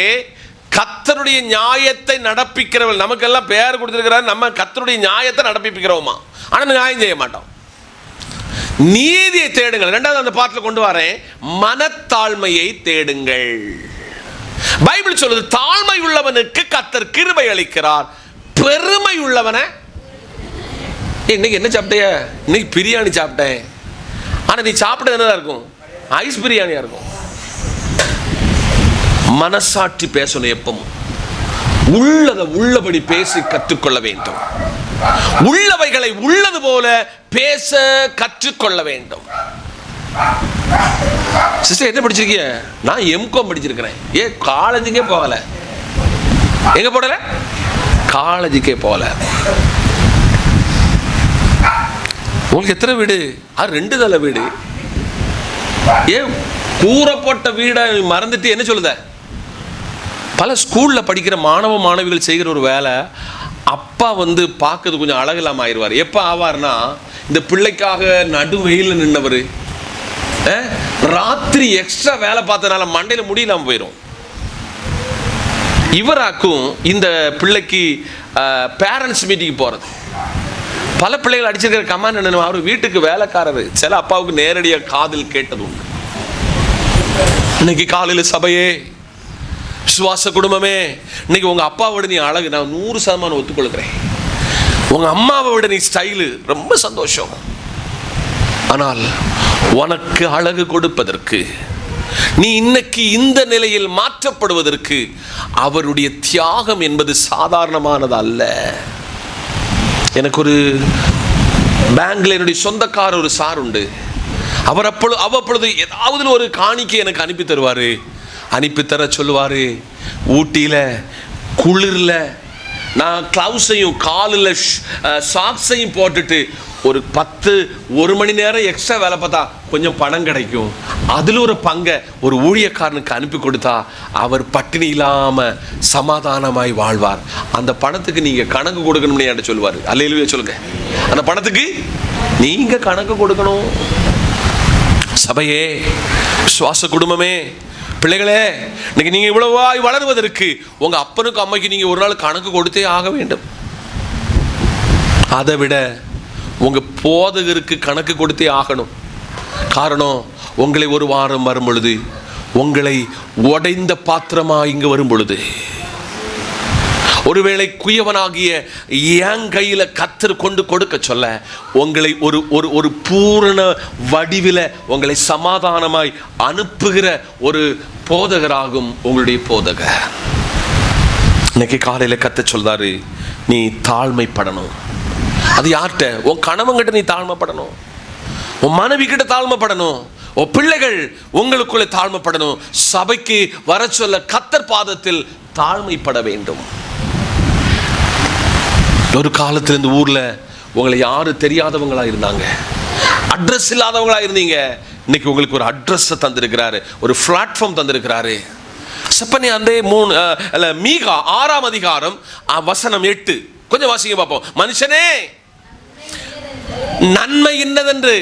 கர்த்தருடைய நியாயத்தை நடப்பிக்கிறவர்கள். நமக்கெல்லாம் பெயர் கொடுத்திருக்கிறார், நம்ம கர்த்தருடைய நியாயத்தை நடப்பிக்கிறோமா? ஆனா நியாயம் செய்ய மாட்டோம். நீதியை தேடுங்கள். 2வது அந்த பாட்டில் கொண்டு வரேன், மனத்தாழ்மையை தேடுங்கள். பைபிள் சொல்லுது, தாழ்மை உள்ளவனுக்கு கர்த்தர் கிருபை அளிக்கிறார், பெருமை உள்ளவனை. இன்னைக்கு என்ன சாப்பிட்டிய? இன்னைக்கு பிரியாணி சாப்பிட்டேன். ஆனா நீ சாப்பிட்டது என்னதான் இருக்கும்? ஐஸ் பிரியாணியா இருக்கும். மனசாட்சி பேசணும். எப்பவும் உள்ளதை உள்ளபடி பேசி கற்றுக்கொள்ள வேண்டும். உள்ளவைகளை உள்ளது போல பேச கற்றுக்கொள்ள வேண்டும். சிஸ்டர் என்ன படிச்சிருக்கீங்க? நான் எம்காம் படிச்சிருக்கிறேன். காலேஜுக்கே போகல. எங்க போடல? காலேஜுக்கே போகல. உங்களுக்கு எத்தனை வீடு? 2 தலை வீடு. கூரை போட்ட வீடை மறந்துட்டு என்ன சொல்லுத? பல ஸ்கூல்ல படிக்கிற மாணவ மாணவிகள் செய்கிற ஒரு வேலை, அப்பா வந்து பார்க்கறது கொஞ்சம் அழகு இல்லாமல் ஆயிடுவார். எப்போ ஆவார்னா, இந்த பிள்ளைக்காக நடு வெயிலில் நின்றவர் ராத்திரி எக்ஸ்ட்ரா வேலை பார்த்ததுனால மண்டையில் முடியலாம போயிடும். இவராக்கும் இந்த பிள்ளைக்கு பேரண்ட்ஸ் மீட்டிங் போகிறது. பல பிள்ளைகள் அடிச்சிருக்கிற கமாண்ட் என்ன, அவர் வீட்டுக்கு வேலைக்காரர். சில அப்பாவுக்கு நேரடியாக காதில் கேட்டது உண்டு. இன்னைக்கு காலையில் சபையே, விசுவாச குடும்பமே, இன்னைக்கு உங்க அப்பாவை விட நீ அழகு, நான் 100% ஒத்துக்கொள்கிறேன். உங்க அம்மாவை விட நீ ஸ்டைலு, ரொம்ப சந்தோஷம். ஆனால் உனக்கு அழகு கொடுப்பதற்கு, நீ இன்னைக்கு இந்த நிலையில் மாற்றப்படுவதற்கு அவருடைய தியாகம் என்பது சாதாரணமானது அல்ல. எனக்கு ஒரு பேங்க்ல என்னுடைய சொந்தக்கார ஒரு சார் உண்டு. அவர் அவ்வப்பொழுது ஏதாவது ஒரு காணிக்கை எனக்கு அனுப்பி தருவாரு. அனுப்பி தர சொல்லுவாரு. ஊட்டியில குளிர்ல நான் கிளவுஸையும் காலில் சாக்ஸையும் போட்டுட்டு ஒரு 1 மணி நேரம் எக்ஸ்ட்ரா வேலை பார்த்தா கொஞ்சம் பணம் கிடைக்கும். அதில் ஒரு பங்கை ஒரு ஊழியக்காரனுக்கு அனுப்பி கொடுத்தா அவர் பட்டினி இல்லாமல் சமாதானமாய் வாழ்வார். அந்த பணத்துக்கு நீங்கள் கணக்கு கொடுக்கணும்னு என்கிட்ட சொல்லுவார். அல்லேலூயா சொல்லுங்க. அந்த பணத்துக்கு நீங்கள் கணக்கு கொடுக்கணும். சபையே, விசுவாச குடும்பமே, பிள்ளைகளே, இன்னைக்கு நீங்கள் இவ்வளவாய் வளருவதற்கு உங்கள் அப்பனுக்கும் அம்மைக்கு நீங்கள் ஒரு நாள் கணக்கு கொடுத்தே ஆக வேண்டும். அதை விட உங்கள் போதகருக்கு கணக்கு கொடுத்தே ஆகணும். காரணம், உங்களை ஒரு வாரம் வரும் பொழுது, உங்களை உடைந்த பாத்திரமா இங்கு வரும் பொழுது, ஒருவேளை குயவனாகிய என் கையில கர்த்தர் கொண்டு கொடுக்க சொல்ல, உங்களை ஒரு பூரண வடிவில உங்களை சமாதானமாய் அனுப்புகிற ஒரு போதகராகும் உங்களுடைய போதகர். இன்னைக்கு காலையில கர்த்தர் சொல்றாரு, நீ தாழ்மைப்படணும். அது யார்கிட்ட? உன் கணவன்கிட்ட நீ தாழ்மைப்படணும், உன் மனைவி கிட்ட தாழ்மைப்படணும், உன் பிள்ளைகள் உங்களுக்குள்ளே தாழ்மைப்படணும். சபைக்கு வர சொல்ல கர்த்தர் பாதத்தில் தாழ்மைப்பட வேண்டும். ஒரு காலத்தில் இந்த ஊர்ல உங்களை யாரும் தெரியாதவங்களா இருந்தாங்க, அட்ரஸ் இல்லாதவங்களா இருந்தீங்க. இன்னைக்கு உங்களுக்கு ஒரு அட்ரஸ் தந்திருக்கிறாரு, ஒரு பிளாட்ஃபார்ம் தந்திருக்கிறாரு. செப்பனியா அந்த மீகா 6ஆம் அதிகாரம் வசனம் 8 கொஞ்சம் வாசிங்க பார்ப்போம். மனுஷனே, நன்மை இன்னதென்று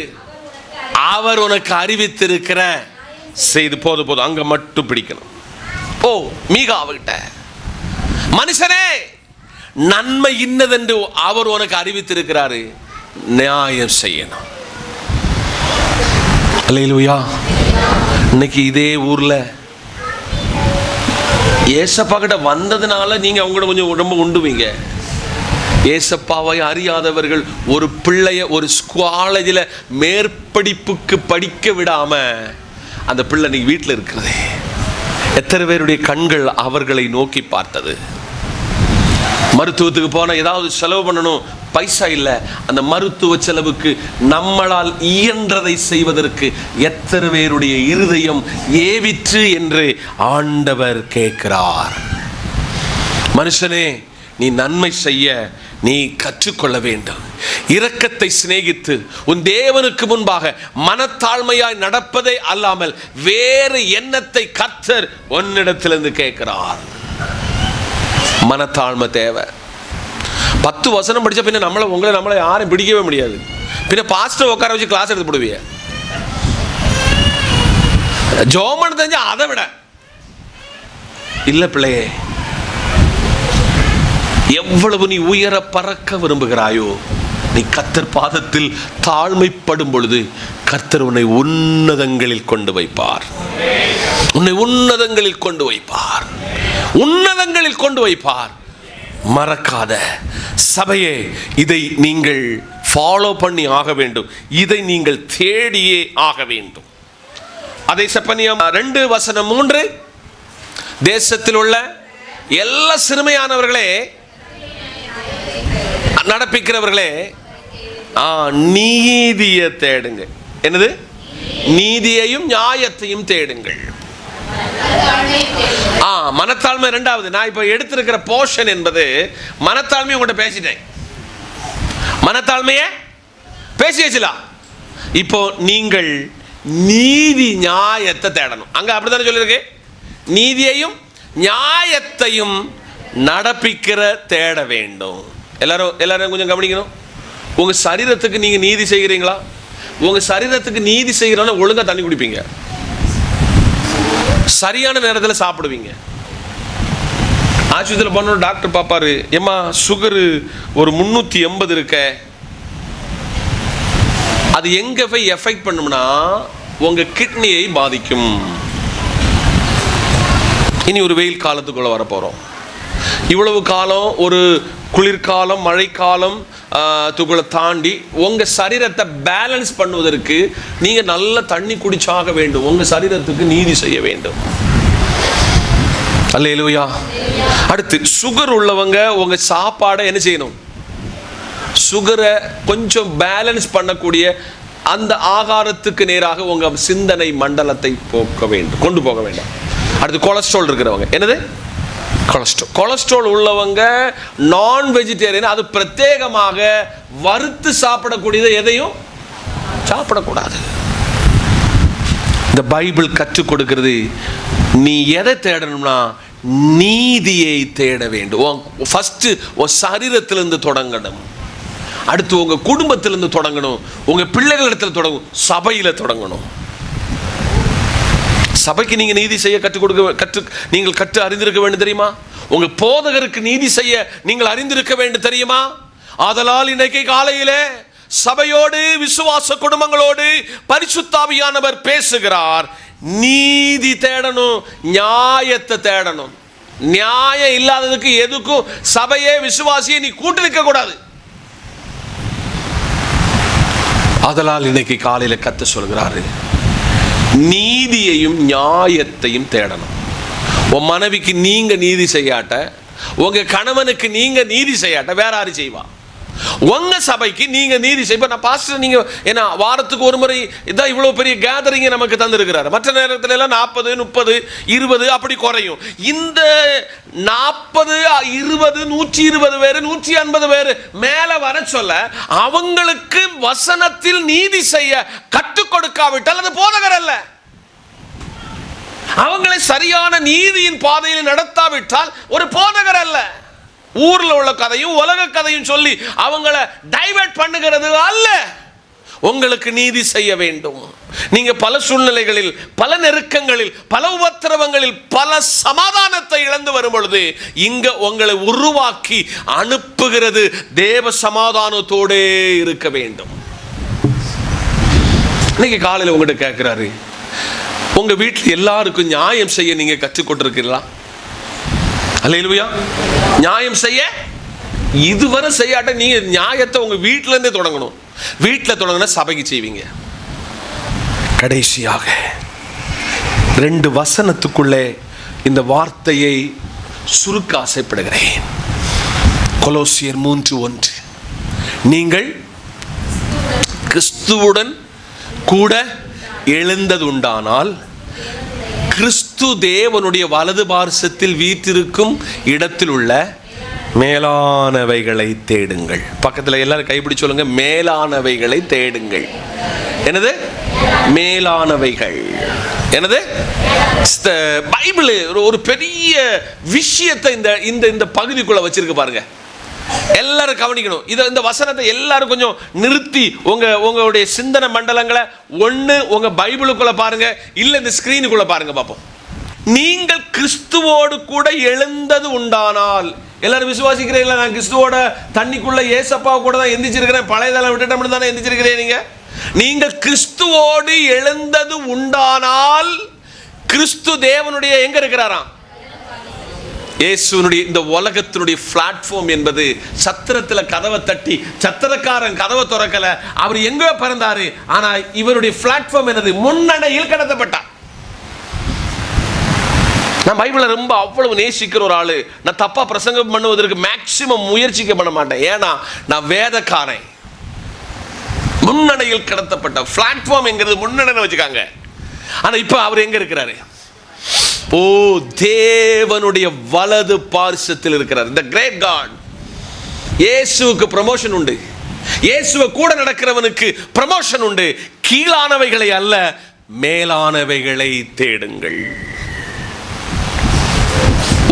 அவர் உனக்கு அறிவித்திருக்கிற செய்து போதும் அங்க மட்டும் பிடிக்கணும். ஓ மீகா அவகிட்ட, மனுஷனே, நன்மை இன்னதென்று அவர் உனக்கு அறிவித்திருக்கிறாரு. நியாயம் செய்யணும். அல்லேலூயா. இன்னைக்கு இதே ஊர்ல ஏசப்பா கிட்ட வந்ததுனால நீங்க அவங்களோட கொஞ்சம் உடம்பு உண்டுவீங்க. ஏசப்பாவை அறியாதவர்கள் ஒரு பிள்ளைய ஒரு காலேஜில் மேற்படிப்புக்கு படிக்க விடாம அந்த பிள்ளை நீங்க வீட்டில் இருக்கிறது, எத்தனை பேருடைய கண்கள் அவர்களை நோக்கி பார்த்தது. மருத்துவத்துக்கு போனால் ஏதாவது செலவு பண்ணணும், பைசா இல்லை. அந்த மருத்துவ செலவுக்கு நம்மளால் இயன்றதை செய்வதற்கு எத்தனை பேருடைய இருதயம் ஏவிற்று என்று ஆண்டவர் கேட்கிறார். மனுஷனே, நீ நன்மை செய்ய நீ கற்றுக்கொள்ள வேண்டும். இரக்கத்தை சிநேகித்து உன் தேவனுக்கு முன்பாக மனத்தாழ்மையாய் நடப்பதே அல்லாமல் வேறு எண்ணத்தை கர்த்தர் உன்னிடத்திலிருந்து கேட்கிறார். மனத்தாழ்மை தேவை. 10 வசனம் படிச்ச பின்ன நம்மளை யாரும் பிடிக்கவே முடியாது. பின்ன பாஸ்டர் உட்கார வச்சு கிளாஸ் எடுத்து போடுவீங்க. ஜோமன் தெரிஞ்ச அதை விட இல்ல பிள்ளையே, எவ்வளவு நீ உயர பறக்க விரும்புகிறாயோ, நீ கர்த்தர் பாதத்தில் தாழ்மைப்படும் பொழுது கர்த்தர் உன்னை உன்னதங்களில் கொண்டு வைப்பார். உன்னை உன்னதங்களில் கொண்டு வைப்பார். உன்னதங்களில் கொண்டு வைப்பார். மறக்காத சபையே, இதை நீங்கள் ஃபாலோ பண்ணி ஆக வேண்டும். இதை நீங்கள் தேடியே ஆக வேண்டும். அதை செப்பனியம் 2:3, தேசத்தில் உள்ள எல்லா சிறுமையானவர்களே, நடப்பிக்கிறவர்களே, நீதியை தேடுங்க. என்னது? நீதியையும் நியாயத்தையும் தேடுங்கள். மனத்தாழ்மை 2வது. நான் இப்ப எடுத்திருக்கிற போர்ஷன் என்பது மனத்தாழ்மை. உங்கள்கிட்ட பேசிட்டேன். மனத்தாழ்மைய பேசி வச்சுலாம். இப்போ நீங்கள் நீதி நியாயத்தை தேடணும். அங்க அப்படித்தானே சொல்லியிருக்கு. நீதியையும் நியாயத்தையும் நடப்பிக்கிற தேட வேண்டும். எல்லாரும் கொஞ்சம் கவனிக்கணும். உங்க சரீரத்துக்கு நீங்க நீதி செய்கிறீங்களா? உங்க சரீரத்துக்கு நீதி செய்கிறோன்னா ஒழுங்கா தண்ணி குடிப்பீங்க, சரியான நேரத்தில் சாப்பிடுவீங்க. ஆஸ்பத்திரியில் போன டாக்டர் பார்ப்பாரு, ஏம்மா சுகரு ஒரு 380 இருக்க. அது எங்க போய் எஃபெக்ட் பண்ணும்னா உங்க கிட்னியை பாதிக்கும். இனி ஒரு வெயில் காலத்துக்குள்ள வர போறோம். இவ்வளவு காலம் ஒரு குளிர்காலம், மழைக்காலம் துக்குள்ள தாண்டி உங்க சரீரத்தை பேலன்ஸ் பண்ணுவதற்கு நீங்க நல்ல தண்ணி குடிச்சாக வேண்டும். உங்க சரீரத்துக்கு நீதி செய்ய வேண்டும். அல்லேலூயா. அடுத்து, சுகர் உள்ளவங்க உங்க சாப்பாடை என்ன செய்யணும்? சுகரை கொஞ்சம் பேலன்ஸ் பண்ணக்கூடிய அந்த ஆகாரத்துக்கு நேராக உங்க சிந்தனை மண்டலத்தை கொண்டு போக வேண்டும். அடுத்து, கொலஸ்ட்ரால் இருக்கிறவங்க, என்னது? கொலஸ்ட்ரால் உள்ளவங்க நான் வெஜிடேரியன். அது பிரத்யேகமாக வறுத்து சாப்பிடக்கூடியது எதையும் சாப்பிடக்கூடாது. இந்த பைபிள் கற்றுக் கொடுக்கிறது, நீ எதை தேடணும்னா நீதியை தேட வேண்டும். ஃபர்ஸ்ட் உன் சரீரத்திலிருந்து தொடங்கணும். அடுத்து உங்க குடும்பத்திலிருந்து தொடங்கணும். உங்க பிள்ளைகளிடத்தில் தொடங்கும். சபையில தொடங்கணும். சபைக்கு நீங்க நீதி செய்ய நீங்கள் கற்று அறிந்திருக்க வேண்டும் தெரியுமா? உங்க போதகருக்கு நீதி செய்ய நீங்கள் அறிந்திருக்க வேண்டும் தெரியுமா? ஆதலால் இன்னைக்கு காலையிலே சபையோடு, விசுவாச குடும்பங்களோடு பரிசுத்த ஆவியானவர் பேசுகிறார். நீதி தேடணும், நியாயத்தை தேடணும். நியாயம் இல்லாததுக்கு எதுக்கும் சபையே விசுவாசியை நீ கூட்டு நிற்க கூடாது. ஆதலால் இன்னைக்கு காலையில கத்த சொல்கிறாரு, நீதியையும் நியாயத்தையும் தேடணும். உன் மனைவிக்கு நீங்க நீதி செய்யாட்ட, உங்க கணவனுக்கு நீங்க நீதி செய்யாட்ட வேற யாரு செய்வா? உங்க சபைக்கு நீங்க நீதி செய்ய. நான் பாஸ்டர், நீங்க என்ன வாரத்துக்கு ஒரு முறை இதான் இவ்வளவு பெரிய கேதரிங் நமக்கு தந்திருக்கிறாரு. மற்ற நேரத்துல எல்லாம் 40, 30, 20 அப்படி குறையும். இந்த 40, 20, 120 பேரு, 150 பேரு மேல வர சொல்ல அவங்களுக்கு வசனத்தில் நீதி செய்ய கற்றுக் கொடுக்காவிட்டால் அது போதகர் அல்ல. அவங்களை சரியான நீதியின் பாதையில் நடத்தாவிட்டால் ஒரு போதகர் அல்ல. ஊர்ல உள்ள கதையும் உலக கதையும் சொல்லி அவங்களை டைவர்ட் பண்ணுகிறது அல்ல. உங்களுக்கு நீதி செய்ய வேண்டும். நீங்க பல சூழ்நிலைகளில், பல நெருக்கங்களில், பல உபத்திரவங்களில், பல சமாதானத்தை இழந்து வரும் பொழுது இங்க உங்களை உருவாக்கி அனுப்புகிறது தேவ சமாதானத்தோடே இருக்க வேண்டும். இன்னைக்கு காலையில் உங்கள்கிட்ட கேட்கிறாரு, உங்க வீட்டில் எல்லாருக்கும் நியாயம் செய்ய நீங்க கற்றுக்கொண்டிருக்கிறீங்களா? அல்லேலூயா. நியாயம் செய்ய இதுவரை செய்யாட்ட நீங்க நியாயத்தை உங்க வீட்டில இருந்தே தொடங்கணும். வீட்டில் தொடங்கின சபைக்கு செய்வீங்க. கடைசியாக 2 வசனத்துக்குள்ளே இந்த வார்த்தையை சுருக்க ஆசைப்படுகிறேன். கொலோசியர் 3:1, நீங்கள் கிறிஸ்துவுடன் கூட எழுந்தது உண்டானால் கிறிஸ்து தேவனுடைய வலது பார்சத்தில் வீற்றிருக்கும் இடத்தில் உள்ள மேலானவைகளை தேடுங்கள். பக்கத்தில் எல்லாரும் கைப்பிடி சொல்லுங்க, மேலானவைகளை தேடுங்கள். என்னது மேலானவைகள்? என்னது? பைபிள் ஒரு பெரிய விஷயத்தை இந்த இந்த பகுதிக்குள்ள வச்சிருக்கு பாருங்க. எல்லாரும் கவனிக்கணும். இந்த வசனத்தை எல்லாரும் கொஞ்சம் நிறுத்தி உங்களுடைய சிந்தனை மண்டலங்களை ஒன்று உங்க பைபிளுக்குள்ள பாருங்க, இல்ல இந்த ஸ்கிரீனுக்குள்ள பாருங்க பார்ப்போம். நீங்கள் கிறிஸ்துவோடு கூட எழுந்தது உண்டானால், எல்லாரும் விசுவாசிக்கிறீங்களா? நான் கிறிஸ்துவோட தண்ணிக்குள்ள ஏசப்பா கூட தான் எந்திரிச்சிருக்கிறேன், பழையதெல்லாம் விட்டுட்டோம்னு தானே எந்திரிச்சிருக்கிறேன். நீங்கள் கிறிஸ்துவோடு எழுந்தது உண்டானால் கிறிஸ்து தேவனுடைய எங்க இருக்கிறாராம்? இயேசுனுடைய இந்த உலகத்தினுடைய பிளாட்ஃபார்ம் என்பது சத்திரத்தில் கதவை தட்டி சத்திரக்காரன் கதவை திறக்கல, அவர் எங்க பிறந்தாரு, ஆனா இவருடைய பிளாட்ஃபார்ம் என்னது? முன்னடையில் கடத்தப்பட்டார். நான் பைபிளை ரொம்ப அவ்வளவு நேசிக்கிற ஒரு ஆளு. நான் தப்பா பிரசங்கம் பண்ணுவதற்கு மேக்சிமம் முயற்சிக்க பண்ண மாட்டேன். ஏன்னா நான் வேதக்காரன். முன்னடையில் கடத்தப்பட்ட பிளாட்ஃபார்ம் என்கிறது முன்னடைன்னு வச்சுக்காங்க. ஆனா இப்ப அவர் எங்க இருக்கிறாரு? ஓ, தேவனுடைய வலது பார்சத்தில் இருக்கிறார். the great God. இயேசுவுக்கு ப்ரமோஷன் உண்டு. இயேசுவை கூட நடக்கிறவனுக்கு ப்ரமோஷன் உண்டு. கீழானவைகளை அல்ல, மேலானவைகளை தேடுங்கள்.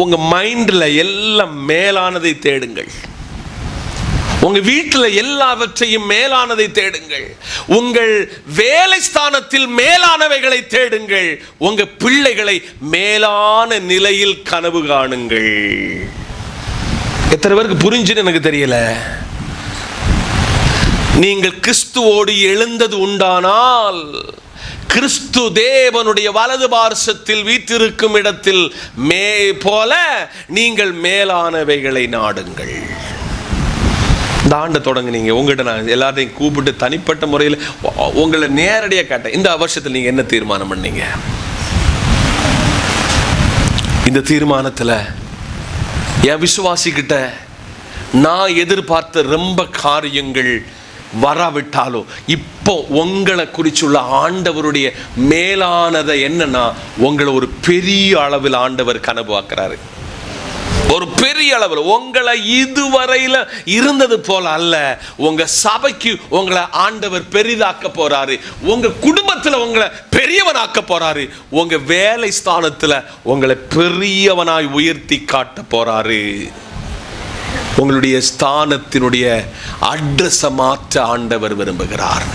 உங்க மைண்ட்ல எல்லாம் மேலானதை தேடுங்கள். உங்க வீட்டில் எல்லாவற்றையும் மேலானதை தேடுங்கள். உங்கள் வேலை ஸ்தானத்தில் மேலானவைகளை தேடுங்கள். உங்க பிள்ளைகளை மேலான நிலையில் கனவு காணுங்கள். எத்தனை பேருக்கு புரிஞ்சுன்னு எனக்கு தெரியல. நீங்கள் கிறிஸ்துவோடு எழுந்தது உண்டானால் கிறிஸ்து தேவனுடைய வலது பார்சத்தில் வீற்றிருக்கும் இடத்தில் போல நீங்கள் மேலானவைகளை நாடுங்கள். இந்த ஆண்டை தொடங்குனீங்க. உங்கள்கிட்ட நான் எல்லாத்தையும் கூப்பிட்டு தனிப்பட்ட முறையில் உங்களை நேரடியாக கேட்டேன், இந்த வருஷத்தில் நீங்கள் என்ன தீர்மானம் பண்ணீங்க? இந்த தீர்மானத்தில் என் விசுவாசிக்கிட்ட நான் எதிர்பார்த்த ரொம்ப காரியங்கள் வராவிட்டாலோ இப்போ உங்களை குறிச்சுள்ள ஆண்டவருடைய மேலானதை என்னன்னா, உங்களை ஒரு பெரிய அளவில் ஆண்டவர் கனவாக்குறாரு. ஒரு பெரிய அளவில் உங்களை இதுவரையில இருந்தது போல அல்ல, உங்க சபைக்கு உங்களை ஆண்டவர் பெரிதாக்க போறாரு. உங்க குடும்பத்தில் உங்களை பெரியவனாக்க போறாரு. உங்க வேலை ஸ்தானத்தில் உங்களை பெரியவனாய் உயர்த்தி காட்ட போறாரு. உங்களுடைய ஸ்தானத்தினுடைய அட்ரஸை மாற்ற ஆண்டவர் விரும்புகிறார்.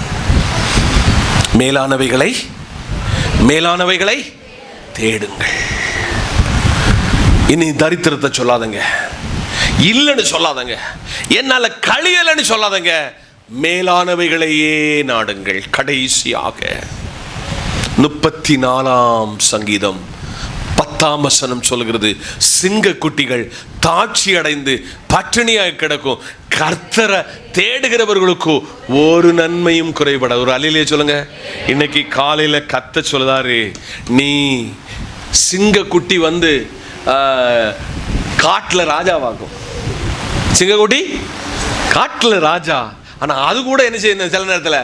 மேலானவைகளை தேடுங்கள். இனி தரித்திரத்தை சொல்லாதங்க, இல்லைன்னு சொல்லாதங்க, என்னால கழியலன்னு சொல்லாதங்க, மேலானவைகளையே நாடுங்கள். கடைசியாக 34ஆம் சங்கீதம் 10ஆம் வசனம் சொல்கிறது, சிங்க குட்டிகள் தாட்சி அடைந்து பட்டினியாக கிடக்கும், கர்த்தரை தேடுகிறவர்களுக்கு ஒரு நன்மையும் குறைபடாது. ஒரு அல்லேலூயா சொல்லுங்க. இன்னைக்கு காலையில கத்த சொல்லுதாரு, நீ சிங்க குட்டி வந்து காட்டுல ராஜாவாகும். சிங்கக்குட்டி காட்டுல ராஜா. ஆனா அது கூட என்ன செய்யணும்? சில நேரத்தில்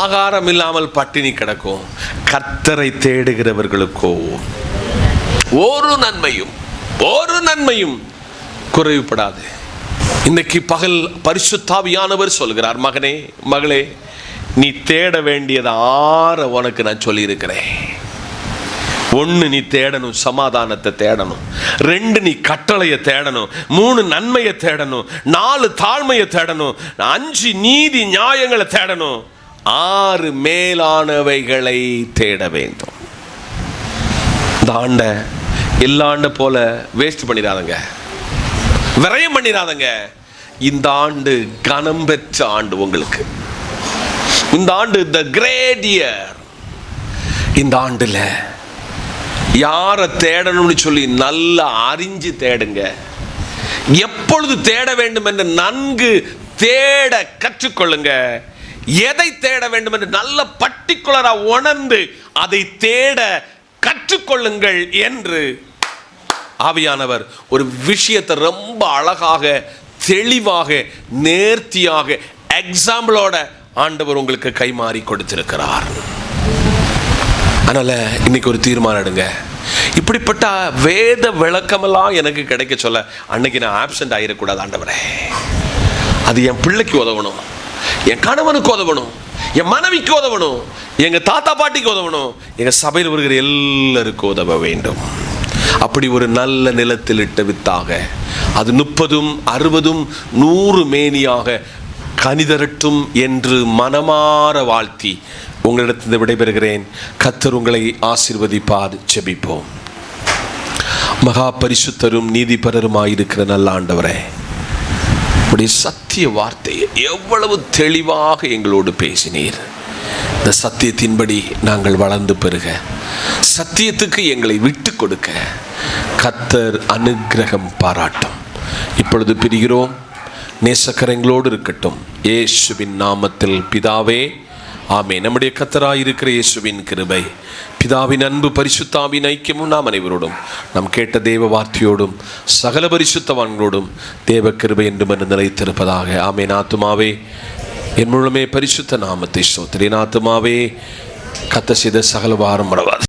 ஆகாரம் இல்லாமல் பட்டினி கிடக்கும். கர்த்தரை தேடுகிறவர்களுக்கோ ஒரு நன்மையும் குறைவுபடாது. இன்னைக்கு பகல் பரிசுத்தாவியானவர் சொல்கிறார், மகனே மகளே, நீ தேட வேண்டியது 6 உனக்கு நான் சொல்லி இருக்கிறேன். 1 நீ தேடணும், சமாதானத்தை தேடணும். 2 நீ கட்டளையை தேடணும். 3 நன்மையை தேடணும். 4 தாழ்மையை தேடணும். 5 நீதி நியாயங்களை தேடணும். 6 மேலானவைகளை தேட வேண்டும். இந்த ஆண்டை எல்லா ஆண்டை போல வேஸ்ட் பண்ணிடாதங்க, விரயம் பண்ணிடாதங்க. இந்த ஆண்டு கனம் பெற்ற ஆண்டு உங்களுக்கு. இந்த ஆண்டு த கிரேட் இயர். இந்த ஆண்டுல யாரை தேடணும்னு சொல்லி நல்லா அறிஞ்சு தேடுங்க. எப்பொழுது தேட வேண்டும் என்று நன்கு தேட கற்றுக்கொள்ளுங்க. எதை தேட வேண்டும் என்று நல்ல பர்டிகுலரா உணர்ந்து அதை தேட கற்றுக்கொள்ளுங்கள் என்று ஆவியானவர் ஒரு விஷயத்தை ரொம்ப அழகாக, தெளிவாக, நேர்த்தியாக, எக்ஸாம்பிளோட ஆண்டவர் உங்களுக்கு கைமாறி கொடுத்திருக்கிறார். அதனால இன்னைக்கு ஒரு தீர்மானம் எடுங்க. இப்படிப்பட்ட வேத விளக்கமெல்லாம் எனக்கு கிடைக்க சொல்ல அன்னைக்கு நான் ஆப்சென்ட் ஆகிடக்கூடாது. ஆண்டவரே, அது என் பிள்ளைக்கு உதவணும், என் கணவனுக்கு உதவணும், என் மனைவிக்கு உதவணும், எங்க தாத்தா பாட்டிக்கு உதவணும், எங்க சபையில் வருகிற எல்லாருக்கும் உதவ வேண்டும். அப்படி ஒரு நல்ல நிலத்தில் இட்ட வித்தாக அது 30, 60, 100 மேனியாக கனிதரட்டும் என்று மனமாற வாழ்த்தி உங்களிடத்திலிருந்து விடைபெறுகிறேன். கர்த்தர் உங்களை ஆசீர்வதிப்பார். ஜெபிப்போம். மகா பரிசுத்தரும் நீதிபரருமாயிருக்கிற நல்ல ஆண்டவரே, உடைய சத்திய வார்த்தையை எவ்வளவு தெளிவாக எங்களோடு பேசினீர். இந்த சத்தியத்தின்படி நாங்கள் வளர்ந்து பெறுக, சத்தியத்துக்கு எங்களை விட்டு கொடுக்க கர்த்தர் அனுக்கிரகம் பாராட்டும். இப்பொழுது பிரிகிறோம். நேசக்கரங்களோடு இருக்கட்டும். இயேசுவின் நாமத்தில் பிதாவே, ஆமென். நம்முடைய கர்த்தராய் இருக்கிற இயேசுவின் கிருபை, பிதாவின் அன்பு, பரிசுத்தாவின் ஐக்கியமும் நாம் அனைவரோடும், நாம் கேட்ட தேவ வார்த்தையோடும் சகல பரிசுத்தவான்களோடும் தேவ கிருபை என்றும் நிலைத்திருப்பதாக. ஆமென். ஆத்துமாவே என் முழுமே பரிசுத்த நாமத்தை ஸ்தோத்திரி. ஆத்துமாவே கர்த்தர் செய்த சகல வாரம் மறவாது.